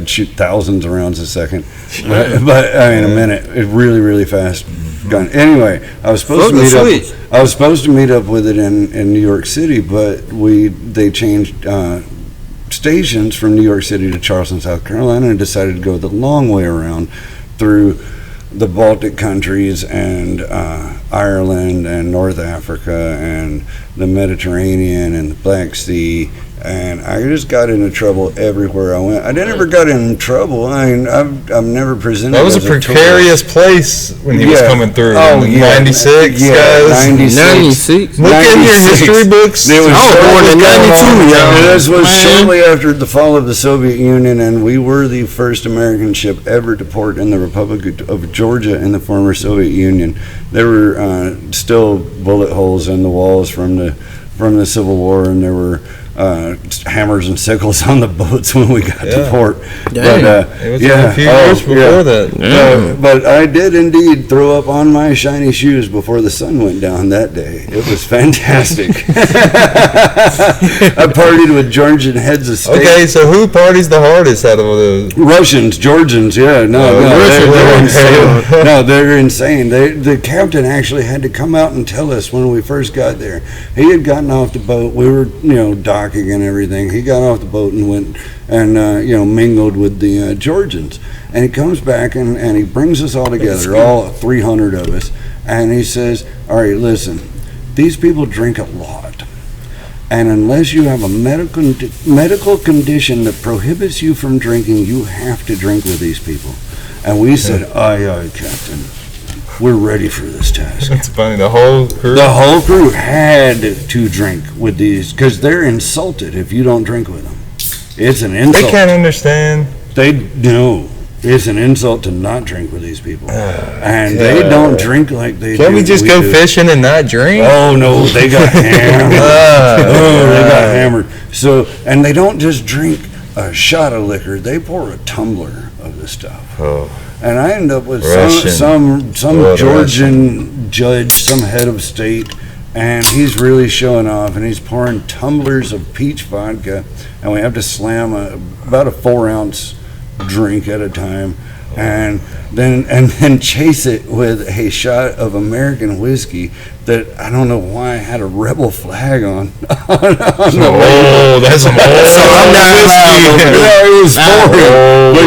S6: Shoot thousands of rounds a second, but I mean a minute. It really, really fast gun. Anyway, I was supposed
S5: Fucking
S6: to meet
S5: switch.
S6: up. I was supposed to meet up with it in New York City, but they changed stations from New York City to Charleston, South Carolina, and decided to go the long way around through the Baltic countries and Ireland and North Africa and the Mediterranean and the Black Sea And I just got into trouble everywhere I went. I never got in trouble. I mean, I've never presented.
S1: That was a
S6: as tourist.
S1: precarious place when he was coming through.
S6: Oh,
S1: in
S6: yeah.
S1: 96,
S6: Yeah,
S1: guys.
S5: 96.
S1: Look in your
S6: 96.
S1: history books.
S6: It was
S5: born in 92,
S6: And this was
S5: man.
S6: shortly after the fall of the Soviet Union, and we were the first American ship ever to port in the Republic of Georgia in the former Soviet Union. There were still bullet holes in the walls from the Civil War, and there were hammers and sickles on the boats when we got to port.
S5: Dang.
S6: But,
S1: It was a few years before that.
S6: but I did indeed throw up on my shiny shoes before the sun went down that day. It was fantastic. I partied with Georgian heads of state.
S1: Okay, so who parties the hardest out of the...
S6: Russians, Georgians, yeah, they're insane. No, they're insane. The captain actually had to come out and tell us when we first got there. He had gotten off the boat. We were, docking and everything. He got off the boat and went and mingled with the Georgians. And he comes back and he brings us all together, all 300 of us, and he says, "All right, listen, these people drink a lot. And unless you have a medical condition that prohibits you from drinking, you have to drink with these people." And we said, aye, Captain. We're ready for this task.
S1: It's funny, the whole crew...
S6: The whole crew had to drink with these, because they're insulted if you don't drink with them. It's an insult.
S1: They can't understand.
S6: They know. It's an insult to not drink with these people. And they don't drink like they do.
S1: Can't we just go
S6: do.
S1: fishing and not drink?
S6: Oh, no, they got hammered. They got hammered. So, and they don't just drink a shot of liquor. They pour a tumbler of the stuff.
S1: Oh.
S6: And I end up with
S1: Russian.
S6: some
S1: Blood
S6: Georgian judge, some head of state, and he's really showing off, and he's pouring tumblers of peach vodka, and we have to slam about a 4-ounce drink at a time, and then chase it with a shot of American whiskey that I don't know why had a rebel flag on.
S1: Oh, that's some old whiskey.
S6: Yeah, it was foreign. But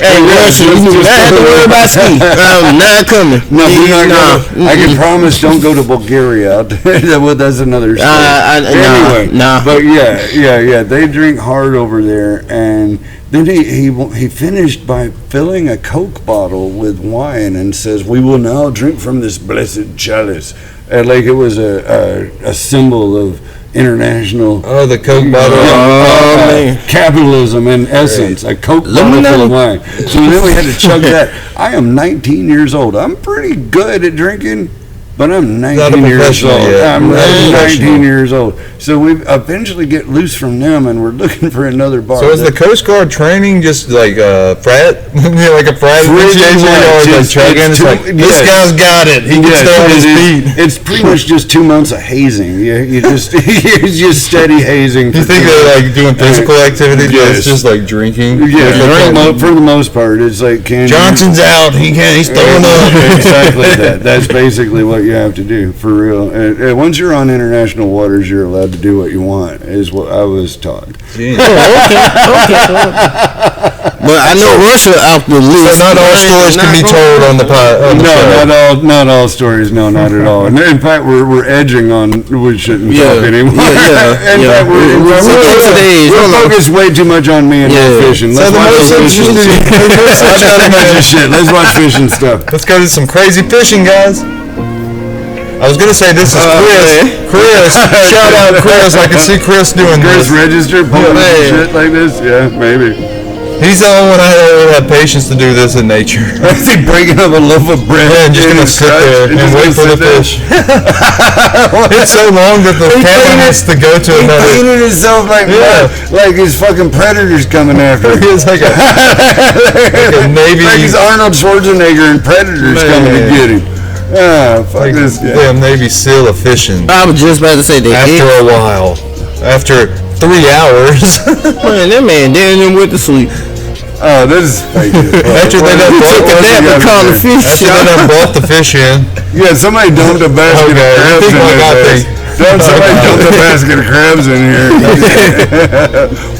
S5: Hey, Russian, you don't have to worry about ski. I'm not coming.
S6: No, we're not going. I can promise, don't go to Bulgaria. That's another story. Anyway,
S5: nah.
S6: But yeah. They drink hard over there, and then he finished by filling a Coke bottle with wine and says, "We will now drink from this blessed chalice," and like it was a symbol of international.
S1: Oh, the Coke bottle.
S6: Capitalism in essence, a Coke bottle full of wine. So then we had to chug that. I am 19 years old. I'm pretty good at drinking, but I'm 19 years old. I'm 19 years old. So we eventually get loose from them, and we're looking for another bar.
S1: So is the Coast Guard training just like a frat? Like a frat initiation? Or
S6: It's
S1: like, this guy's got it. He can stay on his feet.
S6: It's pretty much just 2 months of hazing. You just you're just steady hazing.
S1: You think they're like doing physical activity? It's just like drinking?
S6: Yeah, for the most part. It's like
S1: Johnson's out. He's throwing up.
S6: Exactly that. That's basically what you have to do, for real. And once you're on international waters, you're allowed to do what you want, is what I was taught.
S5: Okay. But I know Russia out the list.
S1: So not all stories can be told on the pod.
S6: No, not all stories. No, not at all. And in fact, we're edging on we shouldn't talk anymore. In fact, we're focused way too much on me and not fishing. Let's watch fishing. Let's watch fishing stuff.
S1: Let's go do some crazy fishing, guys. I was gonna say this is Chris. Chris, shout out Chris. I can see Chris doing
S6: Chris
S1: this.
S6: registered, pulling shit like this. Yeah, maybe.
S1: He's the only one I ever had patience to do this in nature.
S6: Is he breaking up a loaf of bread?
S1: And just gonna sit there and wait for the fish. It's so long that the camera has to go to another.
S6: He painted himself like his fucking predators coming after him.
S1: It's like a Navy.
S6: Like he's Arnold Schwarzenegger and predators coming to get him. Ah, fuck
S1: like
S6: this guy.
S1: damn Navy SEAL of fishing.
S5: I was just about to say that.
S1: After a while, after 3 hours,
S5: Man, that man damn went to sleep.
S6: Oh, this is fake.
S1: after they done bought
S5: the fish.
S1: after they done bought the fish in.
S6: Yeah, somebody dumped a basket of crabs in this. Somebody dumped a basket of crabs in here.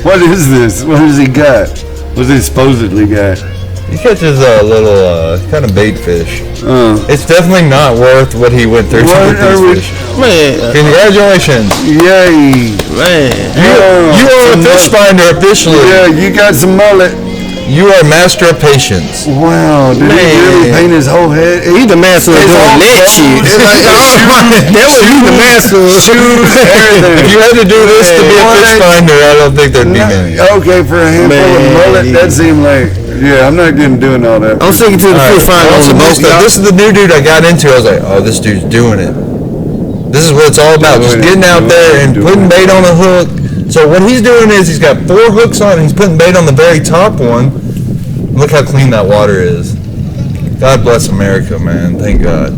S6: What is this? What has he got? What's he supposedly got?
S1: He catches a little kind of bait fish. It's definitely not worth what he went through to
S6: What
S1: get
S6: are we-
S1: these fish.
S5: Man,
S1: Congratulations.
S6: Yay!
S5: man.
S1: You are a fish finder officially.
S6: Yeah, you got some mullet.
S1: You are master of patience.
S6: Wow, did he
S5: Man.
S6: really paint his whole head?
S5: He the master of
S6: His
S5: doing
S6: whole
S5: that shit.
S6: clothes, like,
S5: That was he the master of.
S6: Shoes, everything.
S1: If you had to do this to be a fish finder, I don't think there'd be many.
S6: Okay, for a handful of
S5: Man.
S6: mullet, that seemed like, yeah, I'm not getting doing all that.
S5: I'm sticking to the
S1: All
S5: fish
S1: right,
S5: finder on the boat. y'all.
S1: This is the new dude I got into. I was like, oh, this dude's doing it. This is what it's all about. Just getting out there and putting bait on a hook. So what he's doing is he's got 4 hooks on and he's putting bait on the very top one. Look how clean that water is. God bless America, man. Thank God.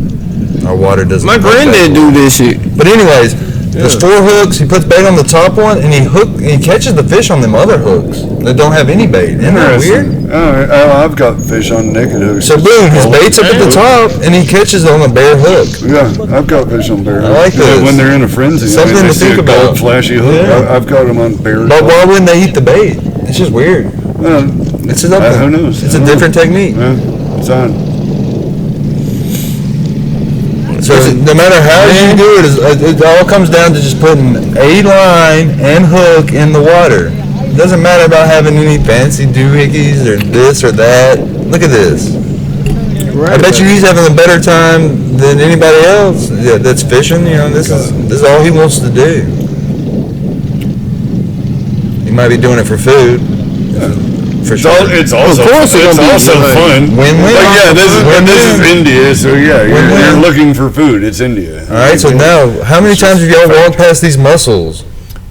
S1: Our water doesn't.
S5: My
S1: look that
S5: granddad
S1: way.
S5: do this shit.
S1: But anyways, there's 4 hooks. He puts bait on the top one, and he catches the fish on them other hooks that don't have any bait. Isn't that weird?
S6: Interesting. Oh, I've got fish on naked hooks.
S1: So boom, his bait's up at the top, and he catches it on a bare hook.
S6: Yeah, I've got fish on bare hooks.
S1: like
S6: Yeah,
S1: this.
S6: when they're in a frenzy.
S1: Something
S6: they
S1: to
S6: see
S1: think
S6: a gold
S1: about.
S6: flashy hook.
S1: Yeah.
S6: I've got them on bare
S1: But why wouldn't they eat the bait? It's just weird. It's something.
S6: who knows?
S1: It's
S6: I
S1: a
S6: don't
S1: different technique.
S6: Yeah, it's on.
S1: So no matter how you do it all comes down to just putting a line and hook in the water. It doesn't matter about having any fancy doohickeys or this or that. Look at this. I bet you he's having a better time than anybody else that's fishing. You know, this is all he wants to do. He might be doing it for food. For sure.
S6: It's also
S5: course it's
S6: it's
S5: gonna be
S6: also
S5: like
S6: fun.
S1: win-win.
S6: Like, yeah, this is India, so yeah, you're
S1: Win-win.
S6: looking for food. It's India.
S1: All right, so now, how many times have y'all walked past these mussels?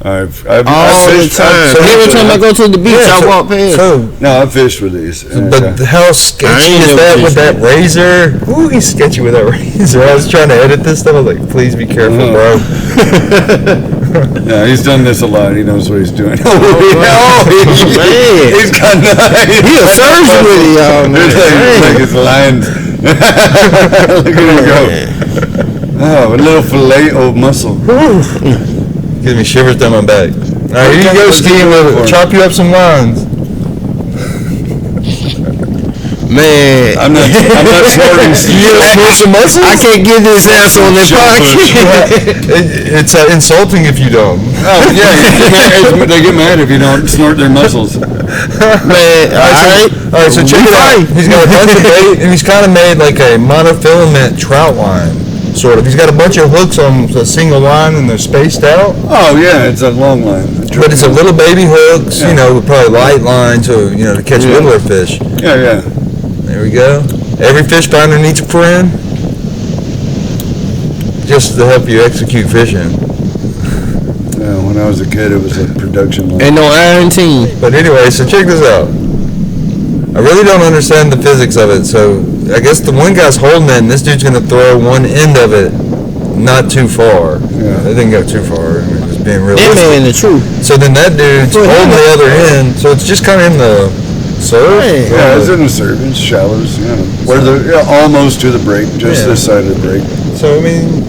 S6: I've
S5: All the
S6: fished-
S5: time.
S6: I've
S5: Every
S6: fished
S5: time I
S6: with
S5: go to the beach, I
S1: so-
S5: walk past.
S1: So,
S6: No, I've fished with these.
S1: but how sketchy
S5: I ain't
S1: is
S5: never
S1: that with
S5: fished
S1: that razor? Ooh, he's sketchy with that razor. I was trying to edit this stuff. I was like, please be careful, bro.
S6: Yeah, he's done this a lot. He knows what he's doing.
S5: Man.
S6: He's got knives.
S5: He a surgeon with it, y'all, man.
S6: It's like his lines. Look at him go. Oh, a little fillet of mussel.
S1: Gives me shivers down my back. All right, here you go, Ski. We'll chop you up some lines.
S5: Man,
S6: I'm not snorting.
S1: You snort some mussels?
S5: I can't get this ass on the podcast.
S1: It's insulting if you don't.
S6: Oh yeah, they get mad if you don't snort their mussels.
S5: Man,
S1: All right, so check it out. He's got a bunch of bait, and he's kind of made like a monofilament trout line, sort of. He's got a bunch of hooks on a single line, and they're spaced out.
S6: Oh yeah, it's a long line.
S1: But it's a little baby hooks, you know, with probably light line to, you know, to catch littler fish.
S6: Yeah.
S1: There we go. Every fish finder needs a friend, just to help you execute fishing.
S6: Yeah, when I was a kid, it was a production line.
S5: Ain't no iron team.
S1: But anyway, so check this out. I really don't understand the physics of it. So I guess the one guy's holding it, and this dude's gonna throw one end of it not too far.
S6: Yeah.
S1: They didn't go too far. I mean, just being
S5: That
S1: realistic.
S5: man, the truth.
S1: So then that dude's holding the other end. So it's just kind of in the surf.
S5: Hey.
S6: Yeah, it's in the surf. It's shallows. You know, where almost to the break, just
S1: Yeah.
S6: this side of the break.
S1: So I mean,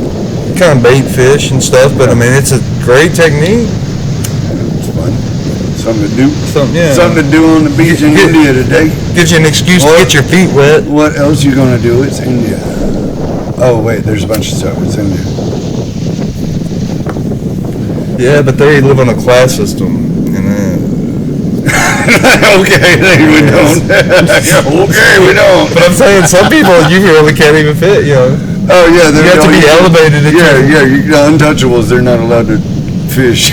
S1: kind of bait fish and stuff, but I mean, it's a great technique.
S6: It's fun. Something to do.
S1: Something
S6: to do on the beach in India today.
S1: Gives you an excuse to get your feet wet.
S6: What else you gonna do? It's India. Oh wait, there's a bunch of stuff. It's India.
S1: Yeah, but they live on a class system, and
S6: Okay, we don't. Okay, we don't.
S1: but I'm saying some people you really can't even fit. You know,
S6: Oh yeah,
S1: you have to be elevated.
S6: The untouchables. They're not allowed to fish.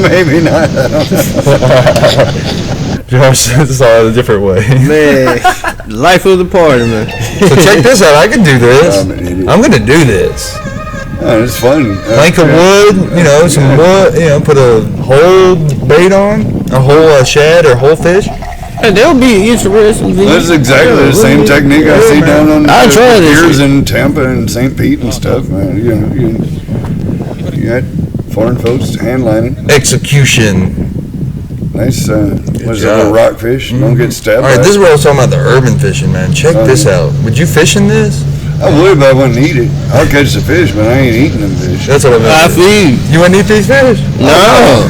S6: Maybe not. I don't know.
S1: Josh saw it a different way.
S5: Man, life of the party, man.
S1: So check this out. I can do this.
S6: I'm an idiot.
S1: I'm gonna do this.
S6: Oh, it's fun.
S1: Plank of wood, you know, some wood, you know, put a whole bait on, a whole shad or whole fish.
S5: Hey, that'll be interesting.
S6: That's exactly the same technique I see down on
S5: I tried
S6: the
S5: this
S6: piers
S5: shit.
S6: in Tampa and St. Pete and stuff, man. You got foreign folks hand lining.
S1: Execution.
S6: Nice, what's it,
S1: job.
S6: little rockfish. Don't get
S1: All
S6: stabbed.
S1: right,
S6: by
S1: this is
S6: it.
S1: what I was talking about, the urban fishing, man. Check this out. Would you fish in this?
S6: I would, but I wouldn't eat it. I'll catch the fish, but I ain't eating them fish.
S1: That's what I meant.
S5: I feel you.
S1: You wouldn't eat these fish?
S5: No.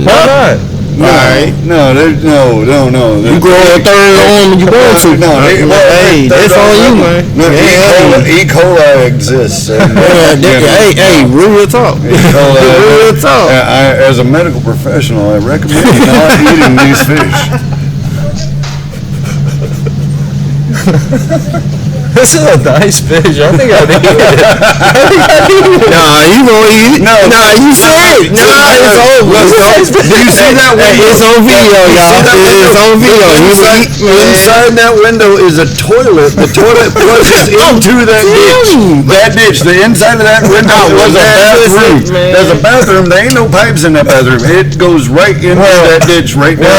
S1: Why not?
S6: No,
S5: You grow a third arm when you want to. Hey, that's on you, man.
S6: No, E. coli exists. And,
S5: hey, real talk. Real talk.
S6: As a medical professional, I recommend not eating these fish.
S1: This is a nice fish. I think I'd eat it.
S5: Nah, you gonna eat it? Nah, you said it. Nah, it's over.
S6: Do you see that window?
S5: It's on video, y'all. It's on video.
S6: Inside that window is a toilet. The toilet flushes into that ditch. That ditch. The inside of that window was a bathroom. There's a bathroom. There ain't no pipes in that bathroom. It goes right into that ditch right there.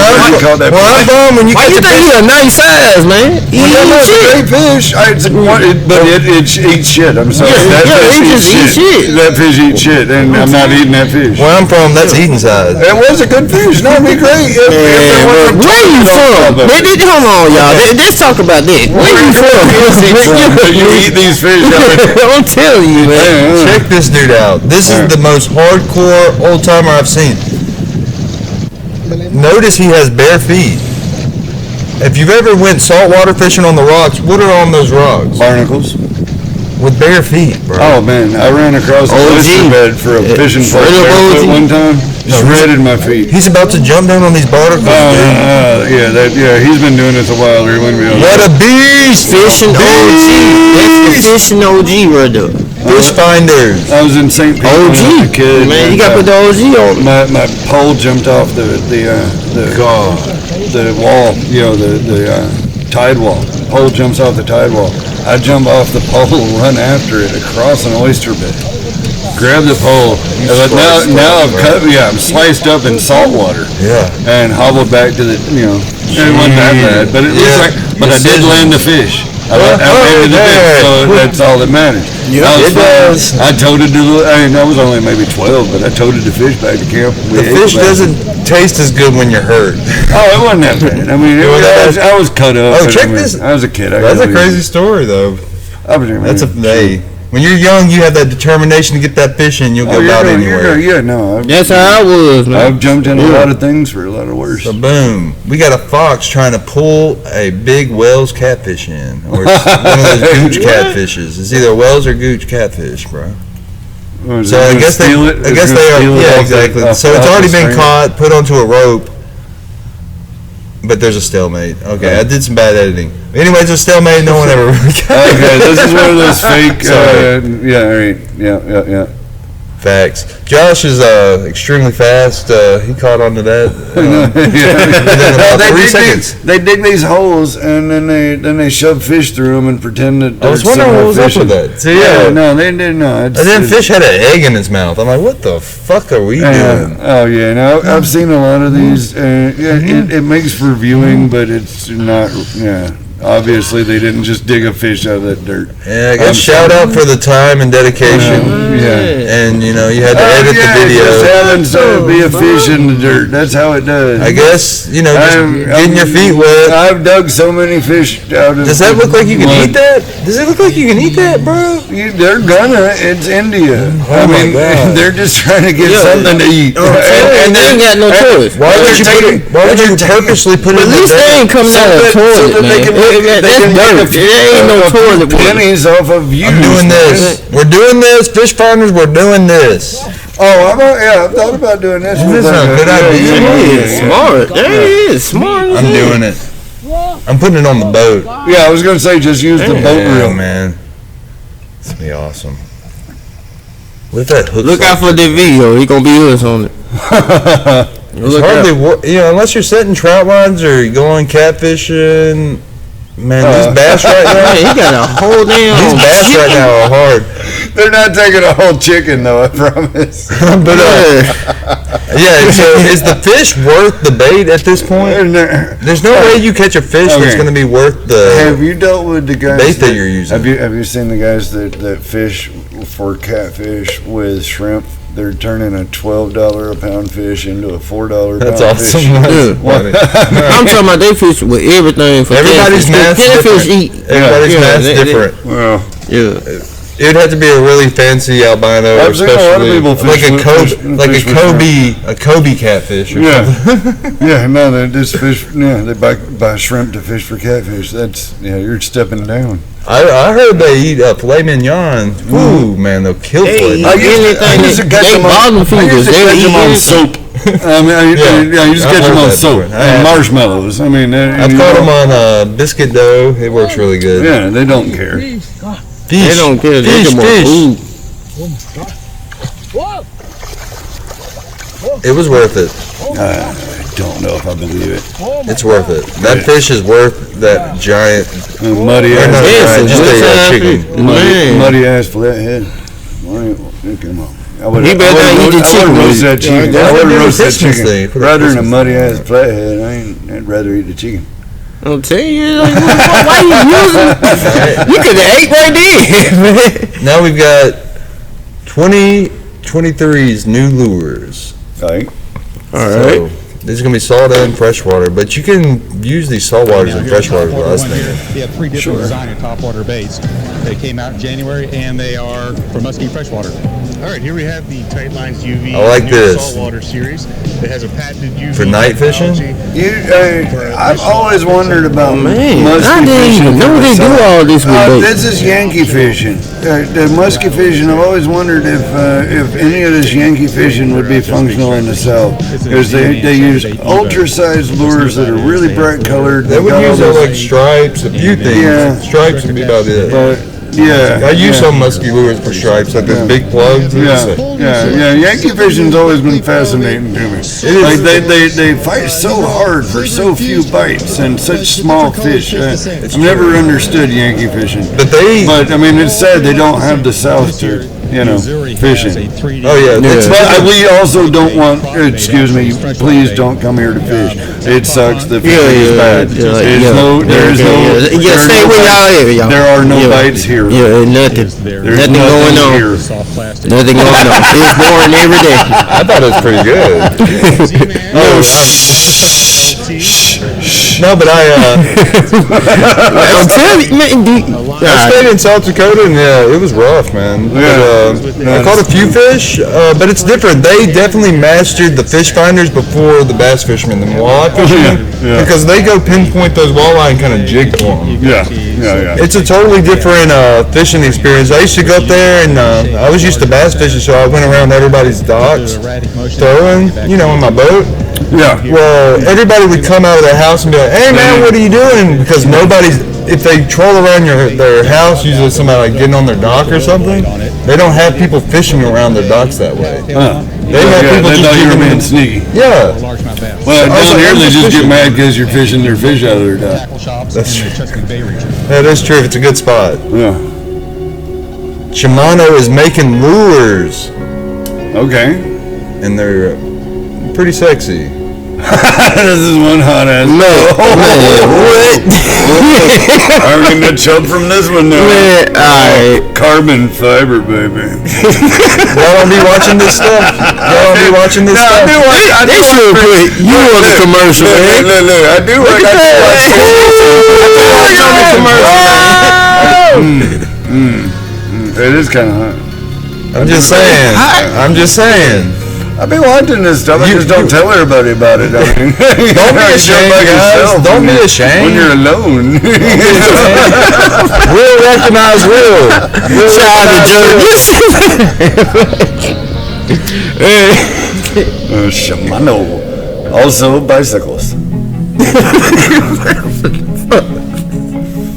S5: Why you think he a nice size, man? He eat shit.
S6: Great fish. But it eats shit. I'm sorry. That fish eats shit. That fish eats shit, and I'm not eating that fish.
S1: Where I'm from, that's eating size.
S6: It was a good fish. No, it'd be great.
S5: Where you from? Hold on, y'all. Let's talk about that. Where you from?
S6: You eat these fish.
S5: I'm telling you, man.
S1: Check this dude out. This is the most hardcore old timer I've seen. Notice he has bare feet. If you've ever went saltwater fishing on the rocks, what are on those rocks?
S6: Barnacles.
S1: With bare feet, bro.
S6: Oh man, I ran across the oyster bed for a fishing place barefoot one time. Shredded my feet.
S1: He's about to jump down on these barnacles.
S6: He's been doing this a while.
S1: What a beast!
S5: Fishing OG. That's the fishing OG right there.
S1: Fish finders.
S6: I was in St. Pete when I was a kid.
S5: Man, you gotta put the OG on.
S6: My pole jumped off the wall. You know, the tide wall. Pole jumps off the tide wall. I jump off the pole, run after it across an oyster bed. Grab the pole. Now I'm sliced up in salt water.
S1: Yeah.
S6: And hobbled back to the, it wasn't that bad, but it looks like, but I did land the fish. I landed the fish, so that's all that matters.
S1: Yeah, it does.
S6: I toted I was only maybe 12, but I toted the fish back to camp.
S1: The fish doesn't taste as good when you're hurt.
S6: Oh, it wasn't that bad. I mean, I was cut up.
S1: Oh, check this.
S6: I was a kid.
S1: That's a crazy story, though. When you're young, you have that determination to get that fish in. You'll go out anywhere.
S5: That's how I was, man.
S6: I've jumped in a lot of things for a lot of worse.
S1: So boom, we got a fox trying to pull a big Wells catfish in, or it's one of those gooch catfishes. It's either Wells or gooch catfish, bro. So I guess they are. Yeah, exactly. So it's already been caught, put onto a rope. But there's a stalemate. Okay, I did some bad editing. Anyways, a stalemate. No one ever really got it.
S6: Okay, this is one of those fake. Yeah.
S1: Facts. Josh is extremely fast. He caught on to that. Within about 3 seconds.
S6: They dig these holes and then they shove fish through them and pretend that.
S1: I was wondering what was up with that.
S6: So, no, they didn't know.
S1: And then fish had an egg in his mouth. I'm like, what the fuck are we doing?
S6: Oh yeah, no, I've seen a lot of these. It makes for viewing, but it's not. Yeah. Obviously, they didn't just dig a fish out of that dirt.
S1: Yeah, I guess shout out for the time and dedication. And, you had to edit the video.
S6: Just having to be a fish in the dirt. That's how it does.
S1: I guess, just getting your feet wet.
S6: I've dug so many fish out of.
S1: Does that look like you can eat that? Does it look like you can eat that, bro?
S6: They're gonna. It's India.
S1: Oh my God.
S6: They're just trying to get something to eat.
S5: And they ain't got no choice.
S1: Why would you purposely put it in the
S5: dirt? At least they ain't coming out of the toilet, man. That's dirt. It ain't no toilet
S6: pennies off of you.
S1: I'm doing this. We're doing this. Fish finders, we're doing this.
S6: Oh, I've thought about doing this.
S1: This is a good idea.
S5: It's smart. It is smart.
S1: I'm doing it. I'm putting it on the boat.
S6: Yeah, I was going to say just use the boat reel.
S1: Man. It's going to be awesome. What if that hooks?
S5: Look out for the video. He going to be us on it.
S1: It's hardly, unless you're setting trout lines or you're going catfishing. Man, these bass right now.
S5: He got a whole damn.
S1: These bass right now are hard.
S6: They're not taking a whole chicken though, I promise.
S1: But so is the fish worth the bait at this point? There's no way you catch a fish that's going to be worth the.
S6: Have you dealt with the guys
S1: bait that you're using?
S6: Have you seen the guys that fish for catfish with shrimp? They're turning a $12 a pound fish into a $4 a pound
S1: That's awesome.
S6: fish.
S5: I'm talking about they fish with everything. For
S1: everybody's math's different.
S5: Eat.
S1: Everybody's math's different.
S6: Well,
S1: If It'd have to be a really fancy albino,
S6: I've seen a lot of
S1: especially
S6: people fish
S1: like
S6: with
S1: a Kobe catfish. Or something.
S6: Yeah, no, they just fish. Yeah, they buy shrimp to fish for catfish. That's you're stepping down.
S1: I heard they eat filet mignon. Ooh, man, they'll kill filet
S6: I
S1: mignon.
S6: used to catch them on soap. You just catch them on soap and marshmallows. I mean,
S1: I've caught them on biscuit dough. It works really good.
S6: Yeah, they don't care.
S5: They don't care. They
S1: Fish,
S5: want food.
S1: It was worth it.
S6: I don't know if I believe it.
S1: It's worth it. That fish is worth that giant.
S6: Muddy
S1: Or not
S6: ass,
S1: giant, just a chicken.
S6: muddy ass flathead. Come on.
S5: He better not eat the chicken.
S6: Roast that chicken. I wouldn't roast that
S1: Christmas
S6: chicken.
S1: thing, for the
S6: Rather than a
S1: Christmas
S6: muddy ass flathead, I'd rather eat the chicken.
S5: I'm telling you, like, why you using? You could have ate right there.
S1: Now we've got 2023's new lures.
S6: Right.
S5: All
S1: So,
S5: right.
S1: these are going to be salt and freshwater, but you can use these salt waters and freshwater as well, I was thinking.
S7: We have 3 different design and topwater baits. They came out in January, and they are for musky freshwater.
S8: All right, here we have the Tight Lines UV
S1: I like
S8: new
S1: this.
S8: saltwater series. It has a patented UV
S1: For night fishing?
S8: technology.
S6: I've always wondered about
S5: Man,
S6: musky
S5: I didn't
S6: fishing.
S5: even know they do all this with bait.
S6: This is Yankee fishing. The musky fishing, I've always wondered if any of this Yankee fishing would be functional in the South. Because they use ultra-sized lures that are really bright colored.
S1: They would
S6: got
S1: use
S6: all
S1: it
S6: this-
S1: like stripes, a few things.
S6: Yeah.
S1: Stripes would be about it.
S6: Yeah.
S1: I use
S6: yeah.
S1: some musky lures for stripes, like those big plugs.
S6: Yeah. Yankee fishing's always been fascinating to me. Like they fight so hard for so few bites and such small fish. I've never understood Yankee fishing.
S1: But
S6: I mean, it's sad they don't have the South to, fishing.
S1: Oh yeah,
S6: But we also don't want. Excuse me. Please don't come here to fish. It sucks. The fishing is bad.
S5: Stay where y'all at, y'all.
S6: There are no bites here.
S5: Yeah, nothing.
S6: There's
S5: Nothing going on.
S6: here.
S5: Nothing going on. It's boring every day.
S1: I thought it was pretty good. No, but
S5: I'm telling you, man.
S1: I stayed in South Dakota and it was rough, man. But, I caught a few fish, but it's different. They definitely mastered the fish finders before the bass fishermen, the walleye fishermen, because they go pinpoint those walleye and kind of jig for them.
S6: Yeah.
S1: It's a totally different fishing experience. I used to go up there and I was used to bass fishing, so I went around everybody's docks throwing, in my boat.
S6: Yeah.
S1: Well, everybody would come out of their house and be like, "Hey man, what are you doing?" Because if they troll around their house, usually somebody like getting on their dock or something, they don't have people fishing around their docks that way. They have people
S6: They
S1: just
S6: thought you were being
S1: jigging
S6: sneaky.
S1: Yeah.
S6: Well,
S1: I was
S6: down
S1: like,
S6: here
S1: I'm
S6: they
S1: just
S6: just get
S1: fishing.
S6: mad because you're fishing their fish out of their dock.
S1: That's true. That is true if it's a good spot.
S6: Yeah.
S1: Shimano is making lures,
S6: Okay.
S1: and they're pretty sexy.
S6: This is one hot ass.
S5: No. What?
S6: I'm getting the chub from this one now.
S5: Man, alright.
S6: Carbon fiber, baby.
S1: Y'all don't be watching this stuff? Y'all don't be watching this stuff?
S5: This real quick. You on the commercial, man.
S6: Look. I do
S5: Look at
S6: It is kind of hot.
S1: I'm just saying.
S6: I've been watching this stuff. I just don't tell everybody about it. I mean,
S1: Don't be ashamed, guys. Don't be ashamed.
S6: when you're alone.
S1: Real recognize real.
S5: Shout out to
S6: Shimano. Also bicycles.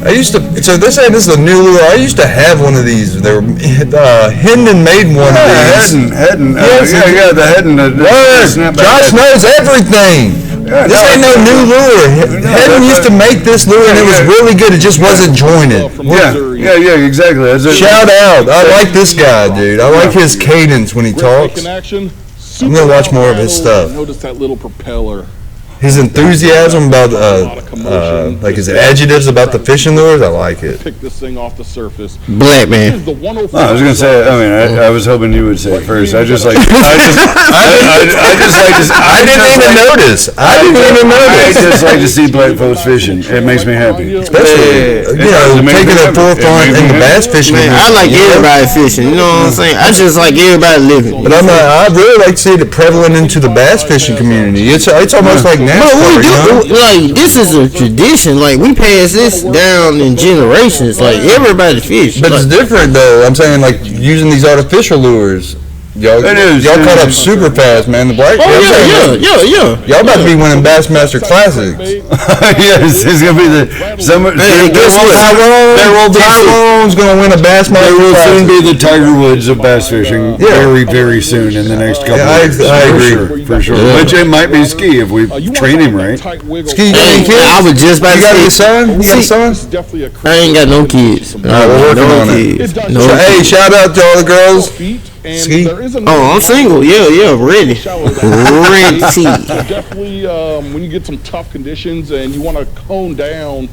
S1: I used to. So this is a new lure. I used to have one of these. They were Hendon made one of these.
S6: Heading.
S1: Yes,
S6: The heading.
S1: Josh knows everything. This ain't no new lure. Hendon used to make this lure and it was really good. It just wasn't jointed.
S6: Yeah, exactly.
S1: Shout out. I like this guy, dude. I like his cadence when he talks.
S9: In action.
S1: I'm gonna watch more of his stuff.
S9: Notice that little propeller.
S1: his enthusiasm about like his adjectives about the fishing lures, I like it.
S9: Pick this thing off the surface.
S5: Black man.
S9: The 105.
S6: I was gonna say. I mean, I was hoping you would say it first. I just like. I
S1: didn't even notice. I
S6: just like to see black folks fishing. It makes me happy.
S1: Especially, taking the forefront in the bass fishing.
S5: Man, I like everybody fishing. You know what I'm saying? I just like everybody living.
S1: But I really like to see it prevalent into the bass fishing community. It's almost like NASCAR.
S5: Like this is a tradition. Like we pass this down in generations. Like everybody fish.
S1: But it's different though. I'm saying like using these artificial lures. Y'all caught up super fast, man. The black.
S5: Yeah.
S1: Y'all about to be winning Bassmaster Classics.
S6: Yes, it's gonna be Tyrone's gonna win a Bassmaster. There will soon be the Tiger Woods of bass fishing. Very, very soon in the next couple of years.
S1: I agree
S6: for sure. Which it might be SKEE if we train him right.
S1: SKEE, you got any kids?
S5: I was just about to say.
S1: You got a son?
S5: I ain't got no kids.
S1: Alright, we're working on it. Hey, shout out to all the girls. SKEE.
S5: Oh, I'm single. Yeah, ready. Ready.
S9: Definitely, when you get some tough conditions and you want to cone down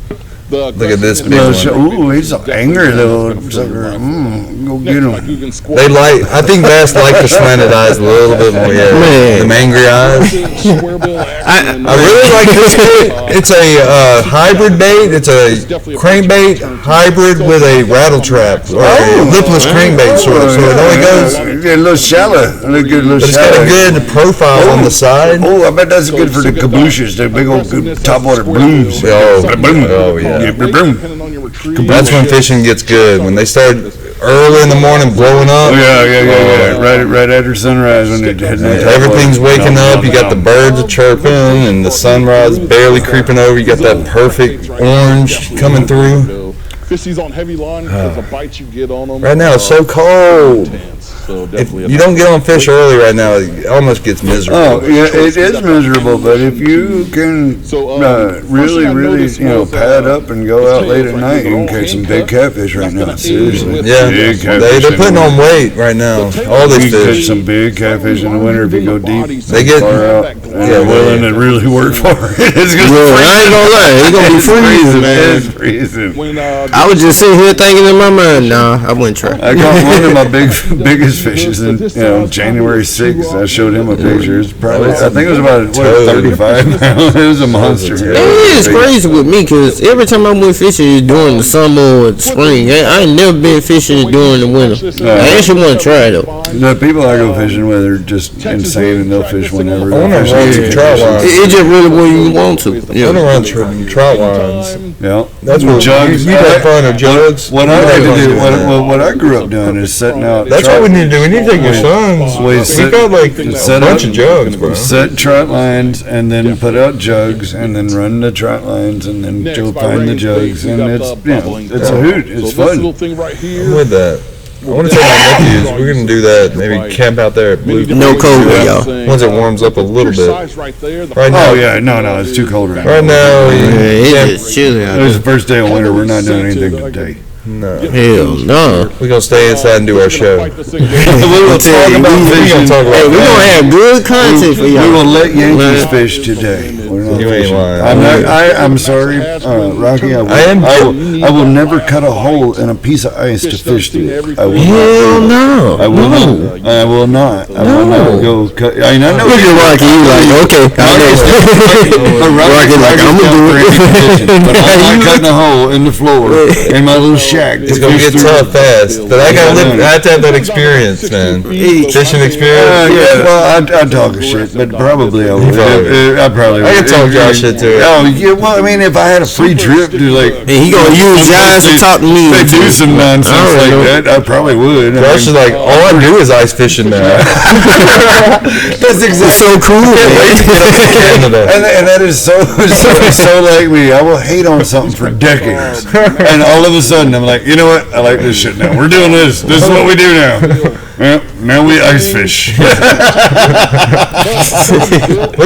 S9: the.
S1: Look at this big one.
S6: Ooh, he's an angry little sucker. Go get him.
S1: I think bass like the slanted eyes a little bit more. Yeah,
S5: man.
S1: The angry eyes. I really like this bait. It's a hybrid bait. It's a crankbait hybrid with a rattle trap or a lipless crankbait sort of. So it only goes.
S6: A little shallow. But
S1: it's got a good profile on the side.
S6: Oh, I bet that's good for the cabooses, the big old topwater blooms.
S1: Oh yeah. That's when fishing gets good. When they start early in the morning blowing up.
S6: Yeah. Right after sunrise when they're heading out.
S1: Everything's waking up. You got the birds chirping and the sunrise barely creeping over. You got that perfect orange coming through.
S9: Fishies on heavy line because the bites you get on them.
S1: Right now it's so cold. So if you don't get on fish early right now, it almost gets miserable.
S6: Oh, yeah, it is miserable, but if you can really, pad up and go out late at night, you can catch some big catfish right now, seriously.
S1: Yeah, they're putting on weight right now, all these
S6: fish. You can catch
S1: fish.
S6: some big catfish in the winter if you go deep.
S1: They get
S6: far out. Willing to really work for it. It's gonna
S5: I ain't gonna lie, it's gonna be freezing, man.
S6: It's freezing.
S5: I was just sitting here thinking in my mind, nah, I wouldn't try.
S6: I caught one of my biggest fishes in January 6th. I showed him a picture. It's probably, I think it was about 35 pounds. It was a monster.
S5: It is crazy with me because every time I went fishing during the summer or the spring, I ain't never been fishing during the winter. I actually want to try though.
S6: The people I go fishing with are just insane and they'll fish whenever.
S1: I want to run some trout lines.
S5: It just really when you want to.
S1: I want to run trout lines.
S6: Yeah,
S1: that's what
S6: jugs.
S1: You have fun or jugs.
S6: What I like to do, what I grew up doing is setting out.
S1: That's what we need to do. We need to take your sons. We got like a bunch of jugs, bro.
S6: Set trout lines and then put out jugs and then run the trout lines and then go find the jugs and it's it's a hoot. It's fun.
S1: I'm with that. I want to take my nephews. We're gonna do that. Maybe camp out there at Blue.
S5: No cold, y'all.
S1: Once it warms up a little bit. Right now.
S6: Oh yeah, no, it's too cold right now.
S1: Right now,
S5: it's chilly out there.
S6: It was the first day of winter. We're not doing anything today.
S1: No.
S5: Hell no.
S1: We're going to stay inside and do our show.
S5: We're going to have good content for y'all.
S6: We will let Yankees fish today.
S1: You ain't lying.
S6: I'm sorry, Rocky. I will never cut a hole in a piece of ice to fish through.
S5: Hell no.
S6: I will not. I will not go cut. I know.
S5: Look at Rocky. You like, okay.
S6: Rocky, like, I'm going to do it. But I'm not cutting a hole in the floor in my little shack.
S1: It's gonna get tough fast, but I have to have that experience, man. Fishing experience.
S6: Well, I talk shit, but probably I would. I probably would.
S1: I can talk y'all shit too.
S6: Oh yeah, well, I mean, if I had a free trip to like,
S5: he gonna use guys to talk to me.
S6: They do some nonsense like that. I probably would.
S1: Josh is like, all I do is ice fishing now.
S6: That's exactly
S5: so cool.
S6: And that is so like me. I will hate on something for decades, and all of a sudden I'm like, you know what? I like this shit now. We're doing this. This is what we do now. Well, now we ice fish.
S1: Look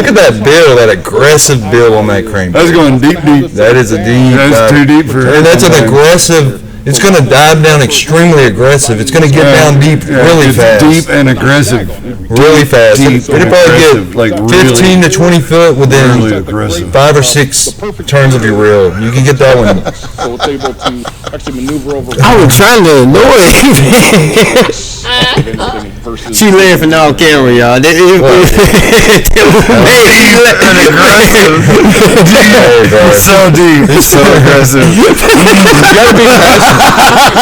S1: at that bill, that aggressive bill on that crank.
S6: That's going deep.
S1: That is a deep.
S6: That's too deep for.
S1: And that's an aggressive. It's going to dive down extremely aggressive. It's going to get down deep really fast.
S6: Deep and aggressive.
S1: really fast.
S6: deep,
S1: It'll probably
S6: aggressive,
S1: get
S6: like
S1: 15 to 20 foot within
S6: really aggressive.
S1: 5 or 6 turns of your reel. You can get that one.
S9: So it's able to actually maneuver over.
S5: I was trying to annoy it. She laughing off camera, y'all.
S6: So deep, so aggressive.
S1: You gotta be aggressive.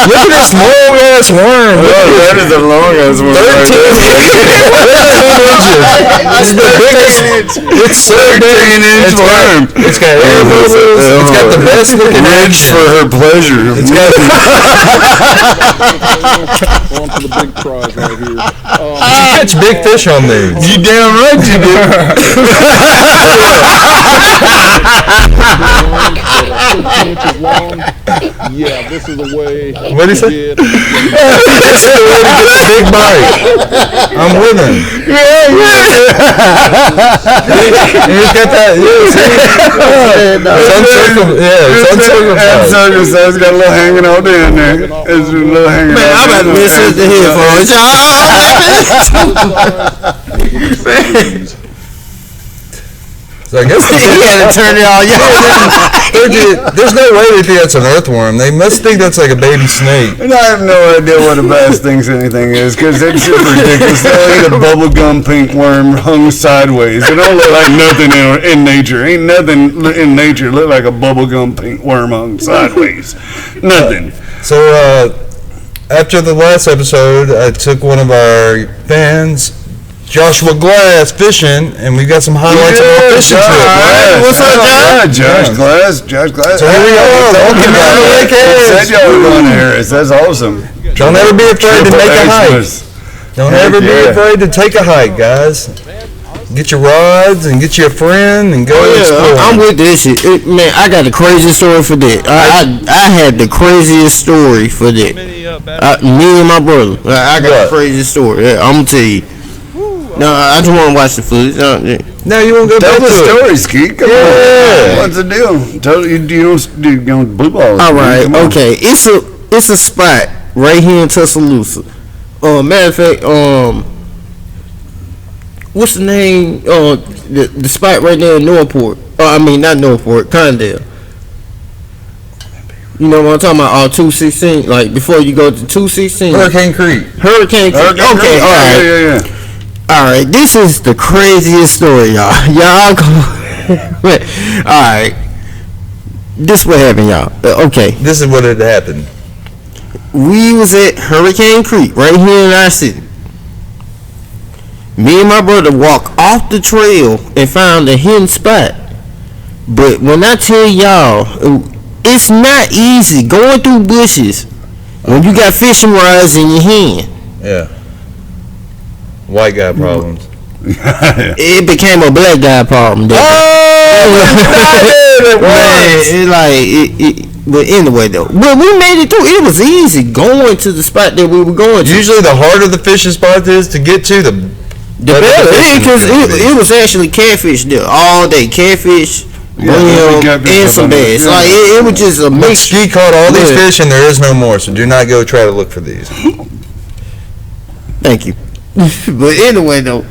S1: Look at this long ass worm.
S6: That is a long ass one.
S1: 13 inches. This is the biggest. It's so big.
S6: 13-inch worm.
S1: It's got air bubbles. It's got the best looking
S6: Ridge
S1: action.
S6: for her pleasure.
S1: It's got
S9: We're on to the big prize right here.
S1: you catch big fish on these.
S6: You damn right you do.
S9: 13 inches long. Yeah, this is the way.
S1: What'd he say?
S9: get.
S1: This is the way to get the big bite. I'm with him. He's got that. It's uncircumcised.
S6: Uncircumcised, got a little hanging out there in there. It's a little hanging
S5: Man,
S6: out
S5: I'm about to
S6: there.
S5: miss the headphones.
S1: So I guess
S5: He had to turn it on.
S1: there's no way they think that's an earthworm. They must think that's like a baby snake.
S6: And I have no idea what a bass thinks anything is, because it's just ridiculous. They'll eat a bubblegum pink worm hung sideways. It don't look like nothing in nature. Ain't nothing in nature look like a bubblegum pink worm hung sideways. Nothing.
S1: So after the last episode, I took one of our fans, Joshua Glass, fishing, and we got some highlights of our fishing trip. Right?
S6: What's up, John? Josh Glass. Josh Glass.
S1: So here we are. Welcome to Lake
S6: Said
S1: Harris.
S6: y'all were going to Harris. That's awesome.
S1: Don't ever be afraid to make a hike. Don't ever be afraid to take a hike, guys. Get your rods and get you a friend and go explore.
S5: I'm with this shit. Man, I got the craziest story for that. I had the craziest story for that. Me and my brother. I got the craziest story. Yeah, I'm gonna tell you. No, I just want to watch the footage.
S1: No, you won't go
S6: Tell
S1: back
S6: the
S1: to it.
S6: story, Ski. Come on. What's the deal? Tell you don't blue balls.
S5: All right,
S6: Come on.
S5: okay. It's a spot right here in Tuscaloosa. Matter of fact, what's the name? The spot right there in Northport. I mean, not Northport, Condell. You know what I'm talking about? 216, like before you go to 216.
S1: Hurricane Creek.
S5: Hurricane Creek. Okay, all right.
S6: Yeah.
S5: All right, this is the craziest story, y'all. Y'all go. All right, this what happened, y'all. Okay,
S1: This is what had happened.
S5: we was at Hurricane Creek right here in our city. Me and my brother walked off the trail and found a hidden spot. But when I tell y'all, it's not easy going through bushes when you got fishing rods in your hand.
S1: Yeah. White guy problems.
S5: It became a black guy problem.
S1: Man,
S5: But anyway, though, but we made it through. It was easy going to the spot that we were going to.
S1: Usually, the harder the fishing spot is to get to, the
S5: better, because it was actually catfish there all day. Catfish, brim, and some bass.
S6: Yeah.
S5: Like it was just a
S1: But
S5: mix.
S1: Ski caught all these fish, and there is no more. So do not go try to look for these.
S5: Thank you. But anyway, though,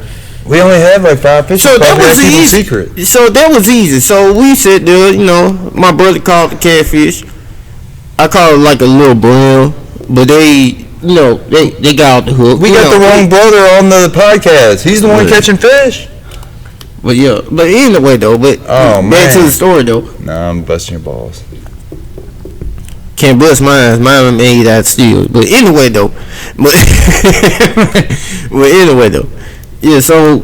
S1: We only have like 5 fish.
S5: so that was easy.
S1: Secret.
S5: So that was easy. So we sat there, you know. My brother caught the catfish. I caught it like a little brim, but they got out the hook.
S1: We got the wrong brother on the podcast. He's the one catching fish.
S5: But yeah, but anyway though, back to the story though.
S1: Nah, I'm busting your balls.
S5: Can't bust mine made out of steel. But anyway though, yeah. So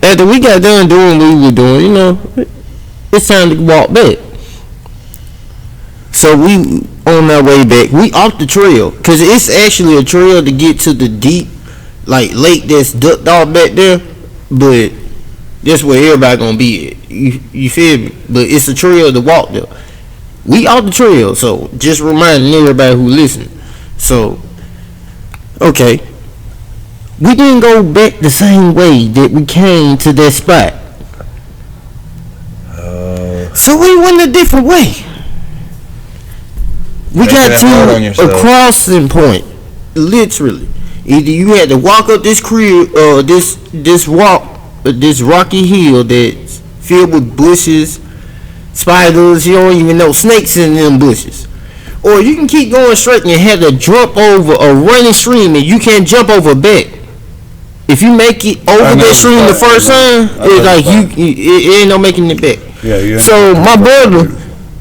S5: after we got done doing what we were doing, you know, it's time to walk back. So we on our way back, we off the trail, cause it's actually a trail to get to the deep, like lake that's ducked off back there, but that's where everybody gonna be at. You feel me? But it's a trail to walk there. We off the trail, so just reminding everybody who listening. So, okay, we didn't go back the same way that we came to that spot. So we went a different way. We got to a crossing point, literally. Either you had to walk up this this rocky hill that's filled with bushes, spiders, you don't even know, snakes in them bushes. Or you can keep going straight and you have to jump over a running stream and you can't jump over back. If you make it over that stream the first time, it's like it ain't no making it back.
S6: Yeah.
S5: So my brother,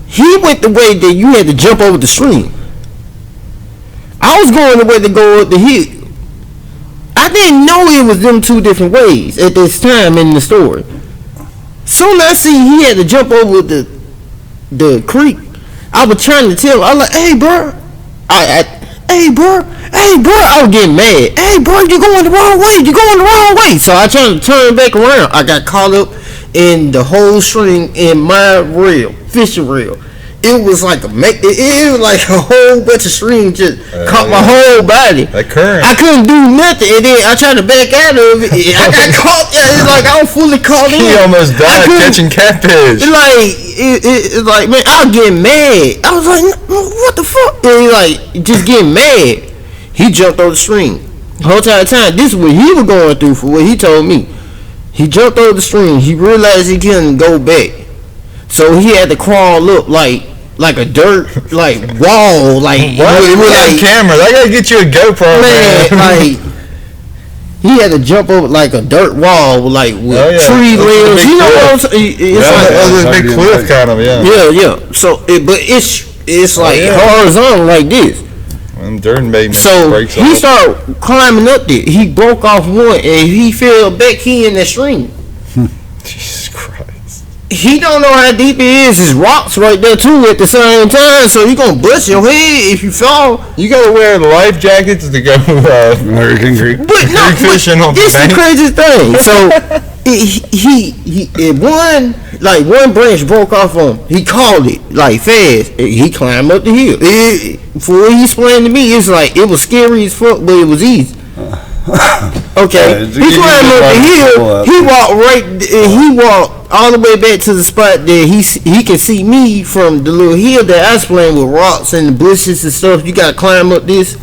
S5: he went the way that you had to jump over the stream. I was going the way to go up the hill. I didn't know it was them two different ways at this time in the story. Soon I see he had to jump over the creek. I was trying to tell him, I was like, hey bro, I was getting mad. Hey bro, you're going the wrong way. So I tried to turn back around. I got caught up in the whole string in my reel, fishing reel. It was like it was like a whole bunch of string just caught my whole body.
S1: That current.
S5: I couldn't do nothing, and then I tried to back out of it. I got caught. It's like I was fully caught in.
S1: He almost died catching catfish.
S5: It's like man, I was getting mad. I was like, what the fuck? And like just getting mad. He jumped over the string. The whole entire time, this is what he was going through for what he told me. He jumped over the string. He realized he couldn't go back, so he had to crawl up like a dirt wall,
S1: Why you like camera? I gotta get you a GoPro, man.
S5: Like he had to jump over like a dirt wall, with tree limbs. You know what I'm saying? It's
S1: like a big cliff kind of,
S5: yeah. So, but it's like horizontal like this.
S1: And dirt made
S5: so he started climbing up there. He broke off one and he fell back. He in that stream.
S1: Jesus Christ.
S5: He don't know how deep it is. There's rocks right there too at the same time, so you gonna bust your head if you fall.
S1: You gotta wear life jackets to go American Creek.
S5: But no,
S1: fishing on
S5: this is the craziest thing. So one branch broke off on him. He called it like fast. He climbed up the hill. For what he explained to me, it's like it was scary as fuck, but it was easy. Okay, he climbed up the hill. He walked all the way back to the spot that he can see me from the little hill that I was playing with rocks and the bushes and stuff. You gotta climb up this,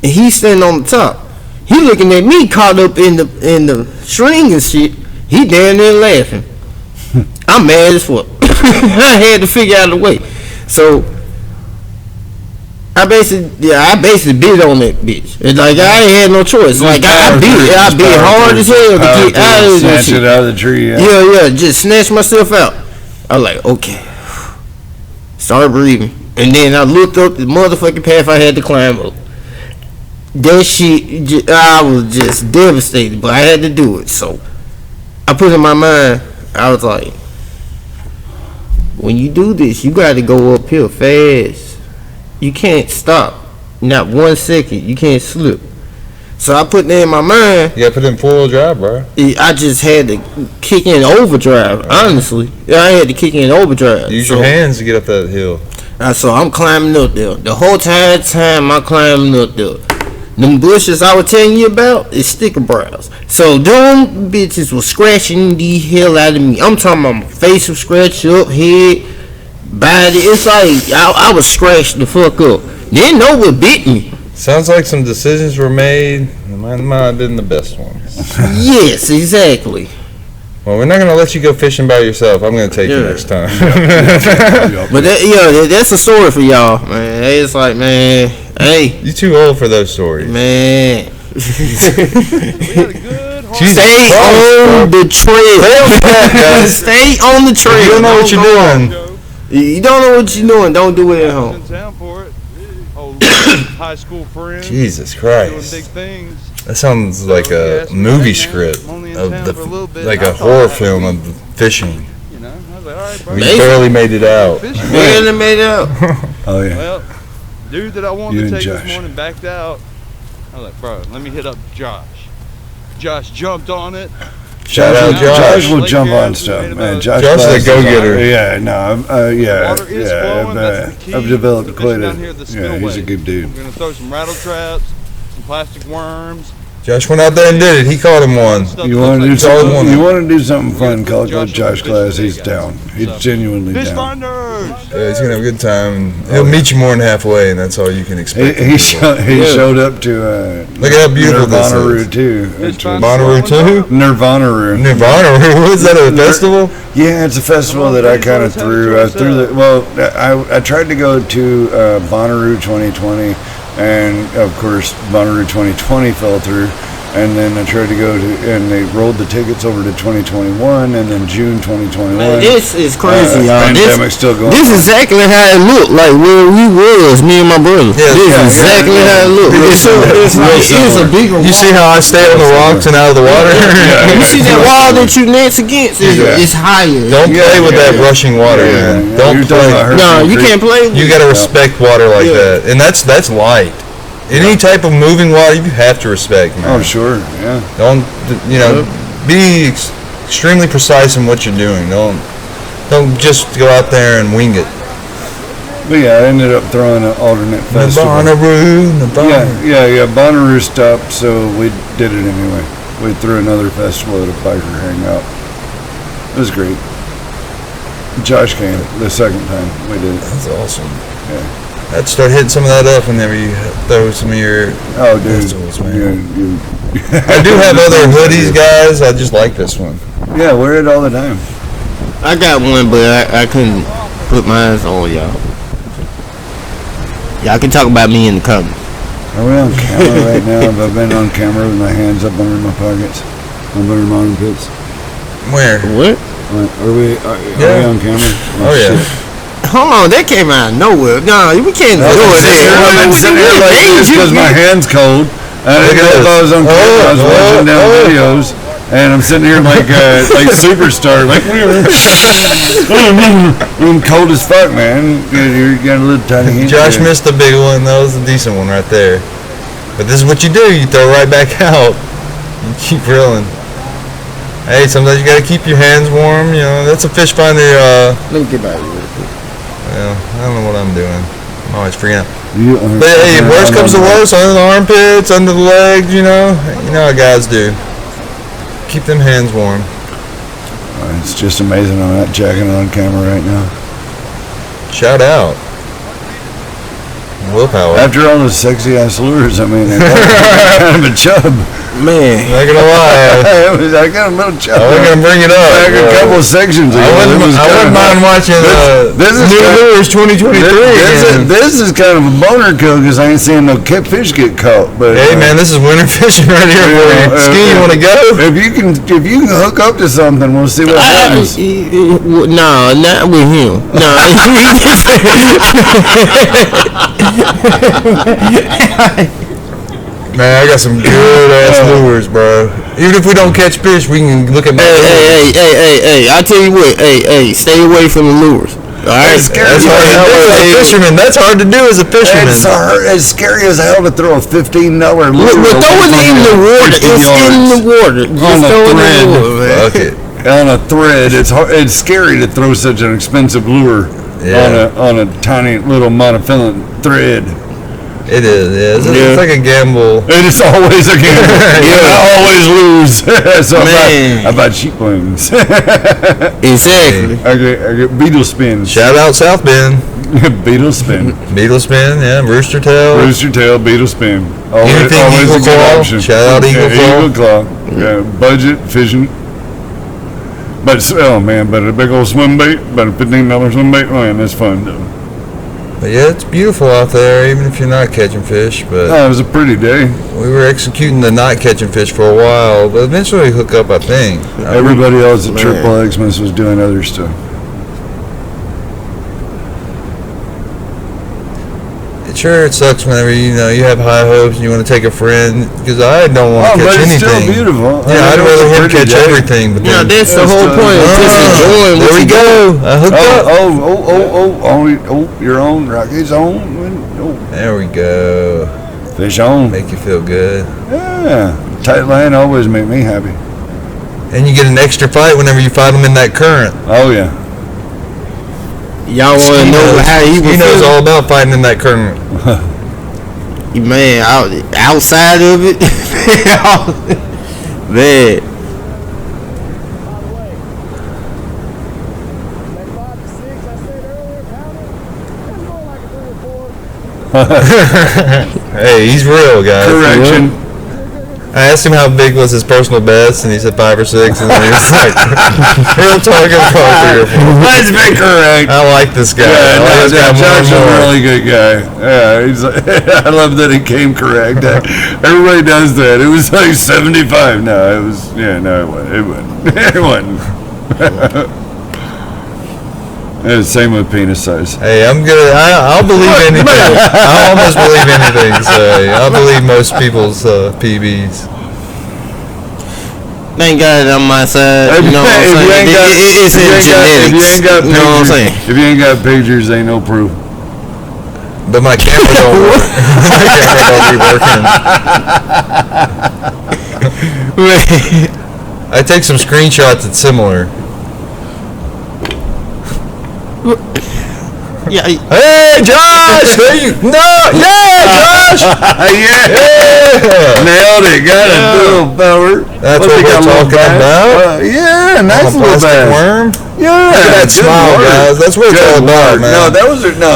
S5: and he's standing on the top. He looking at me caught up in the string and shit. He down there laughing. I'm mad as fuck. I had to figure out a way. So I basically bit on that bitch. It's like I ain't had no choice. Like I bit hard as hell to get out of this shit.
S6: Snatch it out of the tree.
S5: Yeah, just snatch myself out. I was like, okay. Started breathing. And then I looked up the motherfucking path I had to climb up. That shit, I was just devastated, but I had to do it. So I put in my mind, I was like, when you do this, you got to go uphill fast. You can't stop. Not 1 second. You can't slip. So I put that in my mind.
S1: You got to put in 4-wheel drive, bro.
S5: I just had to kick in overdrive, honestly. I had to kick in overdrive.
S1: Use your hands to get up that hill.
S5: So I'm climbing up there. The whole time I'm climbing up there. Them bushes I was telling you about is sticker brows. So them bitches was scratching the hell out of me. I'm talking about my face was scratched up, head, body. It's like I was scratched the fuck up. Didn't know what bit me.
S1: Sounds like some decisions were made. Mine might have been the best ones.
S5: Yes, exactly.
S1: Well, we're not gonna let you go fishing by yourself. I'm gonna take you next time.
S5: But that's a story for y'all, man. It's like, man, hey,
S1: you too old for those stories,
S5: man.
S1: Stay
S5: on the trail. Stay on the trail.
S1: You don't know what you're doing.
S5: You don't know what you're doing. Don't do it at home.
S10: In town for it. High school friends.
S1: Jesus Christ.
S10: Doing big things.
S1: That sounds like a movie script of like a horror film of fishing.
S10: You know, I was like, all right, bro.
S1: We barely made it out.
S5: Barely made it out.
S6: Oh yeah.
S10: Well, dude that I wanted to take this morning backed out. I was like, bro, let me hit up Josh. Josh jumped on it.
S1: Shout out Josh.
S6: Josh will jump on stuff, man. Josh
S1: is a go-getter.
S6: Yeah, no,
S10: Water is flowing, that's the key.
S6: I've developed quite
S10: down here at the
S6: yeah, he's a good dude.
S10: I'm gonna throw some rattle traps, some plastic worms.
S1: Josh went out there and did it. He caught him one.
S6: You want to do something? You want to do something fun? Call Josh class. He's down. He's genuinely
S10: Fish
S6: down.
S10: Finders.
S1: Yeah, he's gonna have a good time. And he'll meet you more than halfway, and that's all you can expect.
S6: He showed up to
S1: look at how beautiful this
S6: Nirvana
S1: is.
S6: too.
S1: Bonnaroo too?
S6: Nirvana.
S1: Was that a festival?
S6: Yeah, it's a festival that I kind of threw. I tried to go to Bonnaroo 2020, and of course Bonnaroo 2020 fell through. And then I tried to go to, and they rolled the tickets over to 2021, and then June 2021.
S5: Man, this is crazy, y'all.
S6: Pandemic's still going.
S5: This is exactly how it looked like where we was, me and my brother.
S1: Yeah,
S5: this is exactly how it looked. It's a bigger wall.
S1: You see how I stay on the rocks and out of the water?
S5: You see that wall that you next against? It's higher.
S1: Don't play with that rushing water, man. Don't play.
S5: No, you can't play with it.
S1: You gotta respect water like that. And that's light. Any type of moving water, you have to respect, man.
S6: Oh, sure, yeah.
S1: Don't, be extremely precise in what you're doing. Don't just go out there and wing it.
S6: But yeah, I ended up throwing an alternate festival.
S1: Bonnaroo.
S6: Yeah. Bonnaroo stopped, so we did it anyway. We threw another festival at a biker hangout. It was great. Josh came the second time we did it.
S1: That's awesome.
S6: Yeah.
S1: I'd start hitting some of that up whenever you throw some of your festivals, man. I do have other hoodies, guys. I just like this one.
S6: Yeah, wear it all the time.
S5: I got one, but I couldn't put mine on, y'all. Y'all can talk about me in the comments.
S6: Are we on camera right now? I've been on camera with my hands up under my pockets, under my armpits.
S1: Where?
S5: What?
S6: Are we on camera?
S1: Oh yeah.
S5: Hold on, that came out of nowhere. No, we can't do it.
S6: I'm sitting here like this because my hand's cold. I didn't know if I was on camera. I was watching down videos, and I'm sitting here like superstar, like I'm cold as fuck, man. You got a little tiny.
S1: Josh missed the big one. That was a decent one right there. But this is what you do. You throw right back out. You keep reeling. Hey, sometimes you gotta keep your hands warm. That's a fish finder.
S5: Let me get back here.
S1: Well, I don't know what I'm doing. I'm always freaking out.
S6: But
S1: hey, worst comes to worst, under the armpits, under the legs, you know how guys do. Keep them hands warm.
S6: It's just amazing I'm not jacking it on camera right now.
S1: Shout out. Willpower.
S6: After all those sexy ass lures, I mean, kind of a chub.
S5: Man,
S1: not gonna lie.
S6: I got a little chub.
S1: I wasn't gonna bring it up.
S6: Like a couple of sections ago.
S1: I wouldn't mind watching
S6: this is
S1: New Lures 2023.
S6: This is kind of a boner kill because I ain't seeing no fish get caught. But
S1: hey man, this is winter fishing right here for you. SKEE, you want to go?
S6: If you can hook up to something, we'll see what happens.
S5: No, not with him. No.
S1: Man, I got some good ass lures, bro. Even if we don't catch fish, we can look at my
S5: Hey, I tell you what, stay away from the lures. Alright?
S1: That's hard to do as a fisherman. That's hard to do as a fisherman.
S6: It's scary as hell to throw a $15 lure.
S5: We're throwing it in the water. It's in the water.
S6: On a thread.
S1: Fuck it.
S6: On a thread. It's scary to throw such an expensive lure on a tiny little monofilament thread.
S1: It is, yeah. It's like a gamble.
S6: It is always a gamble. I always lose. So I buy cheap ones.
S5: Exactly.
S6: I get beetle spins.
S1: Shout out South Bend.
S6: Beetle spin.
S1: Beetle spin, yeah. Rooster tail.
S6: Rooster tail, beetle spin. Always
S1: Eagle
S6: a good
S1: claw.
S6: option.
S1: Shout out Eagle Claw.
S6: Eagle claw. Yeah, budget fishing. But a big old swim bait, about a $15 swim bait, man, that's fun though.
S1: But yeah, it's beautiful out there, even if you're not catching fish. But
S6: it was a pretty day.
S1: We were executing the not catching fish for a while, but eventually we hook up, I think.
S6: Everybody else at Triple Xmas was doing other stuff.
S1: Sure, it sucks whenever you have high hopes and you want to take a friend, because I don't want to catch anything.
S6: But it's still beautiful.
S1: Yeah, I'd rather him catch everything. But
S5: that's the whole point. Just enjoying.
S1: There we go. I hooked
S6: up. You're on. Rocky's on.
S1: There we go.
S6: Fish on.
S1: Make you feel good.
S6: Yeah. Tight line always make me happy.
S1: And you get an extra fight whenever you fight them in that current.
S6: Oh yeah.
S5: Y'all want to know how he
S1: knows all about fighting in that current.
S5: Man, outside of it, man.
S1: Hey, he's real, guys.
S6: Correction.
S1: I asked him how big was his personal best, and he said 5 or 6, and then he was like, real talk, it was probably 3 or 4.
S6: Let's be correct.
S1: I like this guy.
S6: Yeah,
S1: I like this guy more
S6: Josh
S1: and
S6: is a
S1: more.
S6: really good guy. Yeah, he's. I love that he came correct. Everybody does that. It was like 75. No, it was. Yeah, no, it wasn't. It wasn't. It was same with penis size.
S1: Hey, I'm good. I'll believe anything. I almost believe anything. So I'll believe most people's PBs.
S5: Thank God on my side.
S6: If
S5: You know what I'm saying? It's in genetics.
S6: If you ain't got
S5: You know what I'm saying?
S6: pictures, if you ain't got pictures, ain't no proof.
S1: But my camera don't work. My camera don't be working. I take some screenshots that's similar.
S5: Yeah.
S1: Hey, Josh! There you, no! Yeah, Josh!
S6: Yeah! Nailed it. Got it. Little feller.
S1: That's what we're talking about?
S6: Yeah, nice
S1: On a
S6: little
S1: plastic
S6: bass.
S1: worm?
S6: Yeah.
S1: Look at that
S6: good
S1: smile,
S6: work.
S1: guys. That's what it's
S6: Good
S1: all about,
S6: work.
S1: man.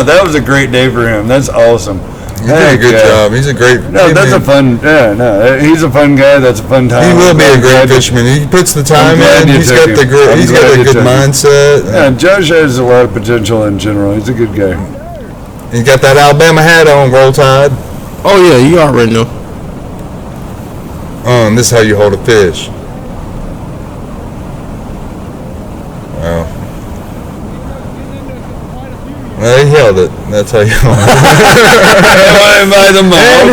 S6: That was a great day for him. That's awesome.
S1: He did a good job. He's a great.
S6: No, that's a fun. Yeah, no, he's a fun guy. That's a fun time.
S1: He will be a great fisherman. He puts the time in. He's got the great. He's got a good mindset.
S6: Yeah, Josh has a lot of potential in general. He's a good guy.
S1: He's got that Alabama hat on. Roll Tide.
S5: Oh yeah, you already know.
S1: And this is how you hold a fish. Wow. Well, he held it. That's how you hold it.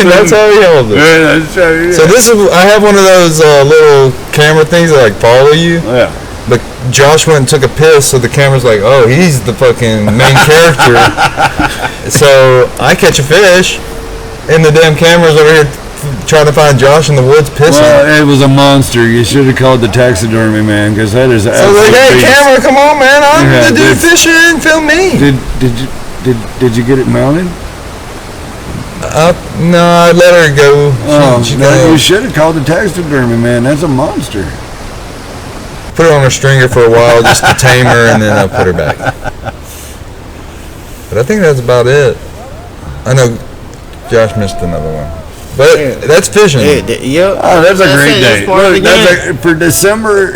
S1: That's how he held it.
S6: Yeah.
S1: So this is. I have one of those little camera things that like follow you.
S6: Yeah.
S1: But Josh went and took a piss, so the camera's like, oh, he's the fucking main character. So I catch a fish, and the damn camera's over here trying to find Josh in the woods pissing.
S6: Well, it was a monster. You should have called the taxidermy man, because that is.
S1: So like, hey, camera, come on, man! I'm the dude fishing. Film me.
S6: Did you get it mounted?
S1: No, I let her go.
S6: You should have called the taxidermy man. That's a monster.
S1: Put her on a stringer for a while just to tame her, and then I'll put her back. But I think that's about it. I know Josh missed another one. But that's fishing.
S5: Yep.
S6: Oh, that's a great day. Look, for December.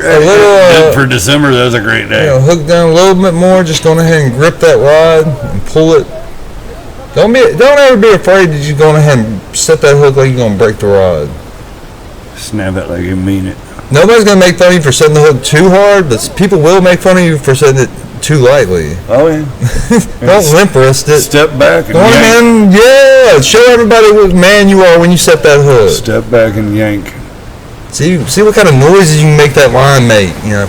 S6: For December, that's a great day.
S1: Hook down a little bit more. Just go ahead and grip that rod and pull it. Don't ever be afraid that you're going ahead and set that hook like you're going to break the rod.
S6: Snap it like you mean it.
S1: Nobody's going to make fun of you for setting the hook too hard, but people will make fun of you for setting it too lightly.
S6: Oh, yeah.
S1: Don't limp wrist it.
S6: Step back and
S1: Go on, man. Yeah. Show everybody what man you are when you set that hook.
S6: Step back and yank.
S1: See what kind of noises you can make that line make. You know.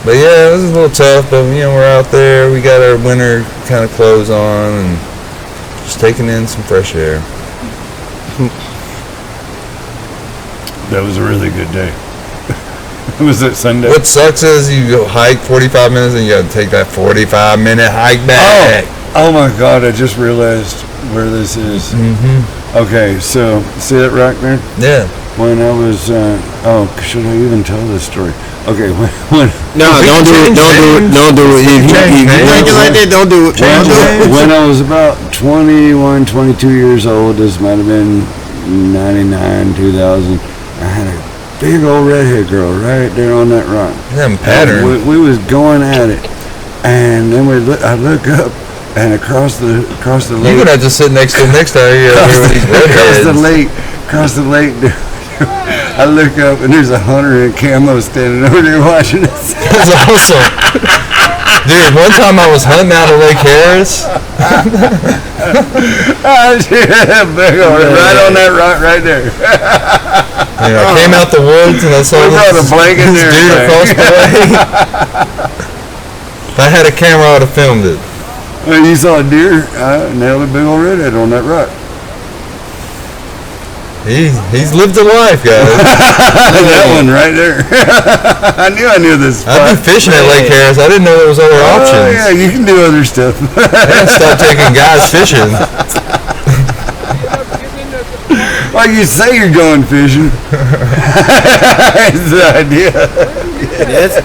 S1: But yeah, this is a little tough, but we're out there. We got our winter kind of clothes on and just taking in some fresh air.
S6: That was a really good day. Was it Sunday?
S1: What sucks is you go hike 45 minutes and you got to take that 45-minute hike back.
S6: Oh my God! I just realized where this is. Okay, so see that rock there?
S1: Yeah.
S6: When I was, should I even tell this story? Okay, when
S5: No, don't do it. Don't do it. If you break it like that, don't do it.
S6: When I was about 21, 22 years old, this might have been 99, 2000, I had a big old redhead girl right there on that rock.
S1: Them pattern.
S6: We was going at it, and then I look up, and across the lake.
S1: You're gonna have to sit next to him next time you're here with these redheads.
S6: Across the lake. I look up and there's a hunter in camo standing over there watching us.
S1: That's awesome. Dude, one time I was hunting out of Lake Harris.
S6: Right on that rock right there.
S1: I came out the woods and I saw this dude across the lake. If I had a camera, I would have filmed it.
S6: When you saw a deer, I nailed a big old redhead on that rock.
S1: He's lived a life, guys.
S6: That one right there. I knew this spot.
S1: I've been fishing at Lake Harris. I didn't know there was other options.
S6: Yeah, you can do other stuff.
S1: I didn't stop taking guys fishing.
S6: Well, you say you're going fishing. That's the idea.
S5: That's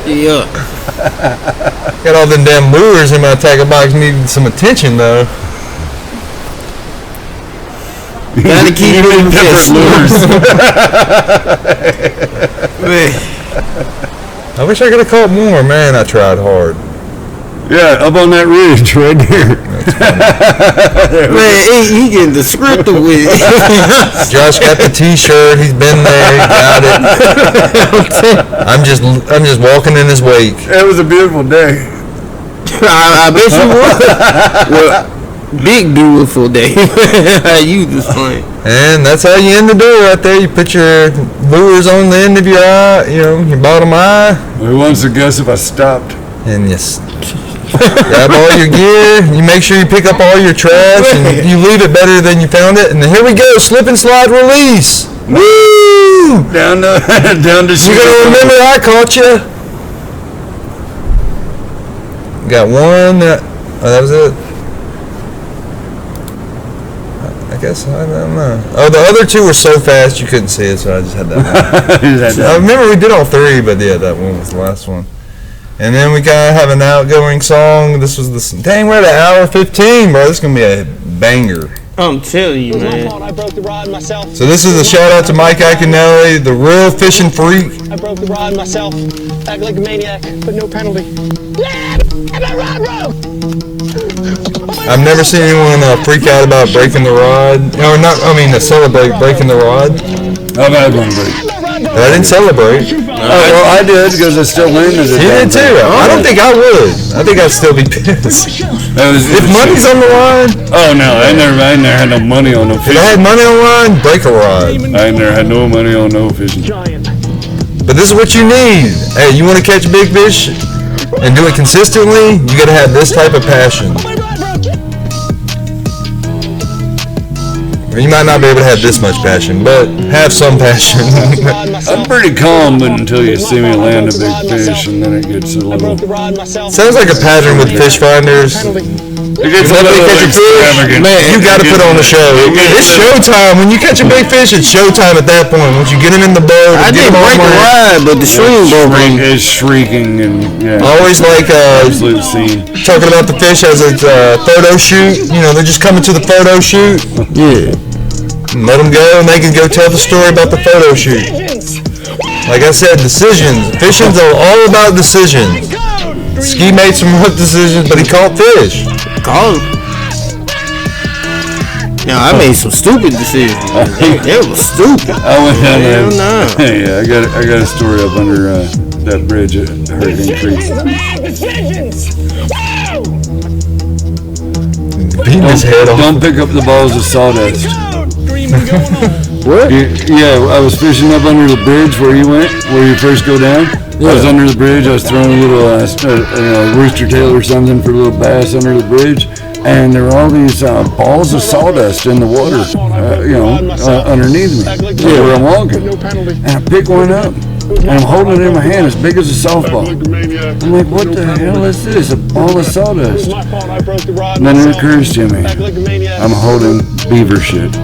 S1: Got all them damn lures in my tackle box needing some attention though.
S5: Gotta keep moving different lures.
S1: I wish I could have caught more. Man, I tried hard.
S6: Yeah, up on that ridge right there.
S5: Man, he getting descriptive with it.
S1: Josh got the T-shirt. He's been there. He got it. I'm just walking in his wake.
S6: It was a beautiful day.
S5: I bet you would. Well, big beautiful day. You just playing.
S1: And that's how you end the day right there. You put your lures on the end of your eye, your bottom eye.
S6: Who wants to guess if I stopped?
S1: And you grab all your gear. You make sure you pick up all your trash, and you leave it better than you found it. And then here we go, slip and slide release. Woo!
S6: Down to
S1: You're gonna remember I caught you. Got one. That was it. I guess I don't know. Oh, the other two were so fast you couldn't see it, so I just had that one. I remember we did all three, but yeah, that one was the last one. And then we kind of have an outgoing song. This was the dang, we're at an hour 15, bro. This is gonna be a banger.
S5: I'm telling you, man.
S3: I broke the rod myself.
S1: So this is a shout out to Mike Iaconelli, the real fishing freak.
S3: I broke the rod myself. Act like a maniac, but no penalty. My rod broke.
S1: I've never seen anyone freak out about breaking the rod. No, celebrate breaking the rod.
S6: I've had one break.
S1: But I didn't celebrate.
S6: Well, I did because I still landed it.
S1: He did too. I don't think I would. I think I'd still be pissed. If money's on the line.
S6: Oh no, I never had no money on no fishing.
S1: If I had money on the line, break a rod.
S6: I never had no money on no fishing.
S1: But this is what you need. Hey, you want to catch big fish and do it consistently? You got to have this type of passion. Or you might not be able to have this much passion, but have some passion.
S6: I'm pretty calm until you see me land a big fish, and then it gets a little.
S1: Sounds like a pattern with fish finders.
S6: It gets a little extravagant.
S1: Man, you got to put on the show. It's showtime. When you catch a big fish, it's showtime at that point. Once you get him in the boat,
S5: I didn't break the rod, but the stream broke.
S6: It's shrieking and yeah.
S1: Always like
S6: absolute scene.
S1: Talking about the fish as a photo shoot. They're just coming to the photo shoot.
S5: Yeah.
S1: Let them go, and they can go tell the story about the photo shoot. Like I said, decisions. Fishing's all about decisions. SKEE made some rough decisions, but he caught fish.
S5: Caught him. Now I made some stupid decisions. It was stupid.
S6: I went down there. Yeah, I got a story up under that bridge at Hurricane Creek.
S1: Beating his head off.
S6: Don't pick up the balls of sawdust.
S5: What?
S6: Yeah, I was fishing up under the bridge where you first go down. Yeah. I was under the bridge. I was throwing a little rooster tail or something for a little bass under the bridge, and there were all these balls of sawdust in the water, underneath me, where I'm walking. And I pick one up, and I'm holding it in my hand as big as a softball. I'm like, what the hell is this? A ball of sawdust. And then it occurs to me, I'm holding beaver shit.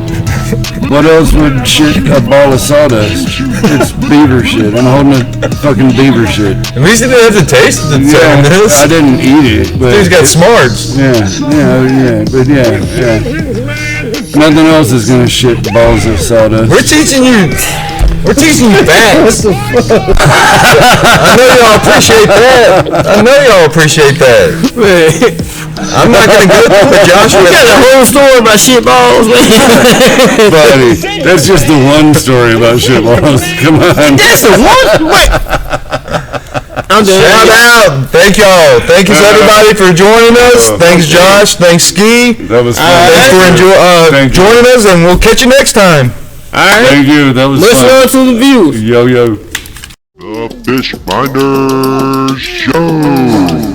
S6: What else would shit a ball of sawdust? It's beaver shit. I'm holding a fucking beaver shit.
S1: At least he didn't have to taste it to tell him this.
S6: I didn't eat it. But
S1: he's got smarts.
S6: Yeah. Nothing else is gonna shit balls of sawdust.
S1: We're teaching you facts. I know y'all appreciate that. I'm not gonna go through with Joshua.
S5: You got a whole story about shit balls, man.
S6: Buddy, that's just the one story about shit balls. Come on.
S5: That's the one. Wait. I'm done.
S1: Shout out. Thank y'all. Thank you everybody for joining us. Thanks Josh. Thanks SKEE.
S6: That was fun.
S1: Thanks for joining us, and we'll catch you next time.
S5: All right.
S6: Thank you. That was
S5: Let's
S6: fun.
S5: run to the views.
S6: Yo.
S4: The Fish Finders Show.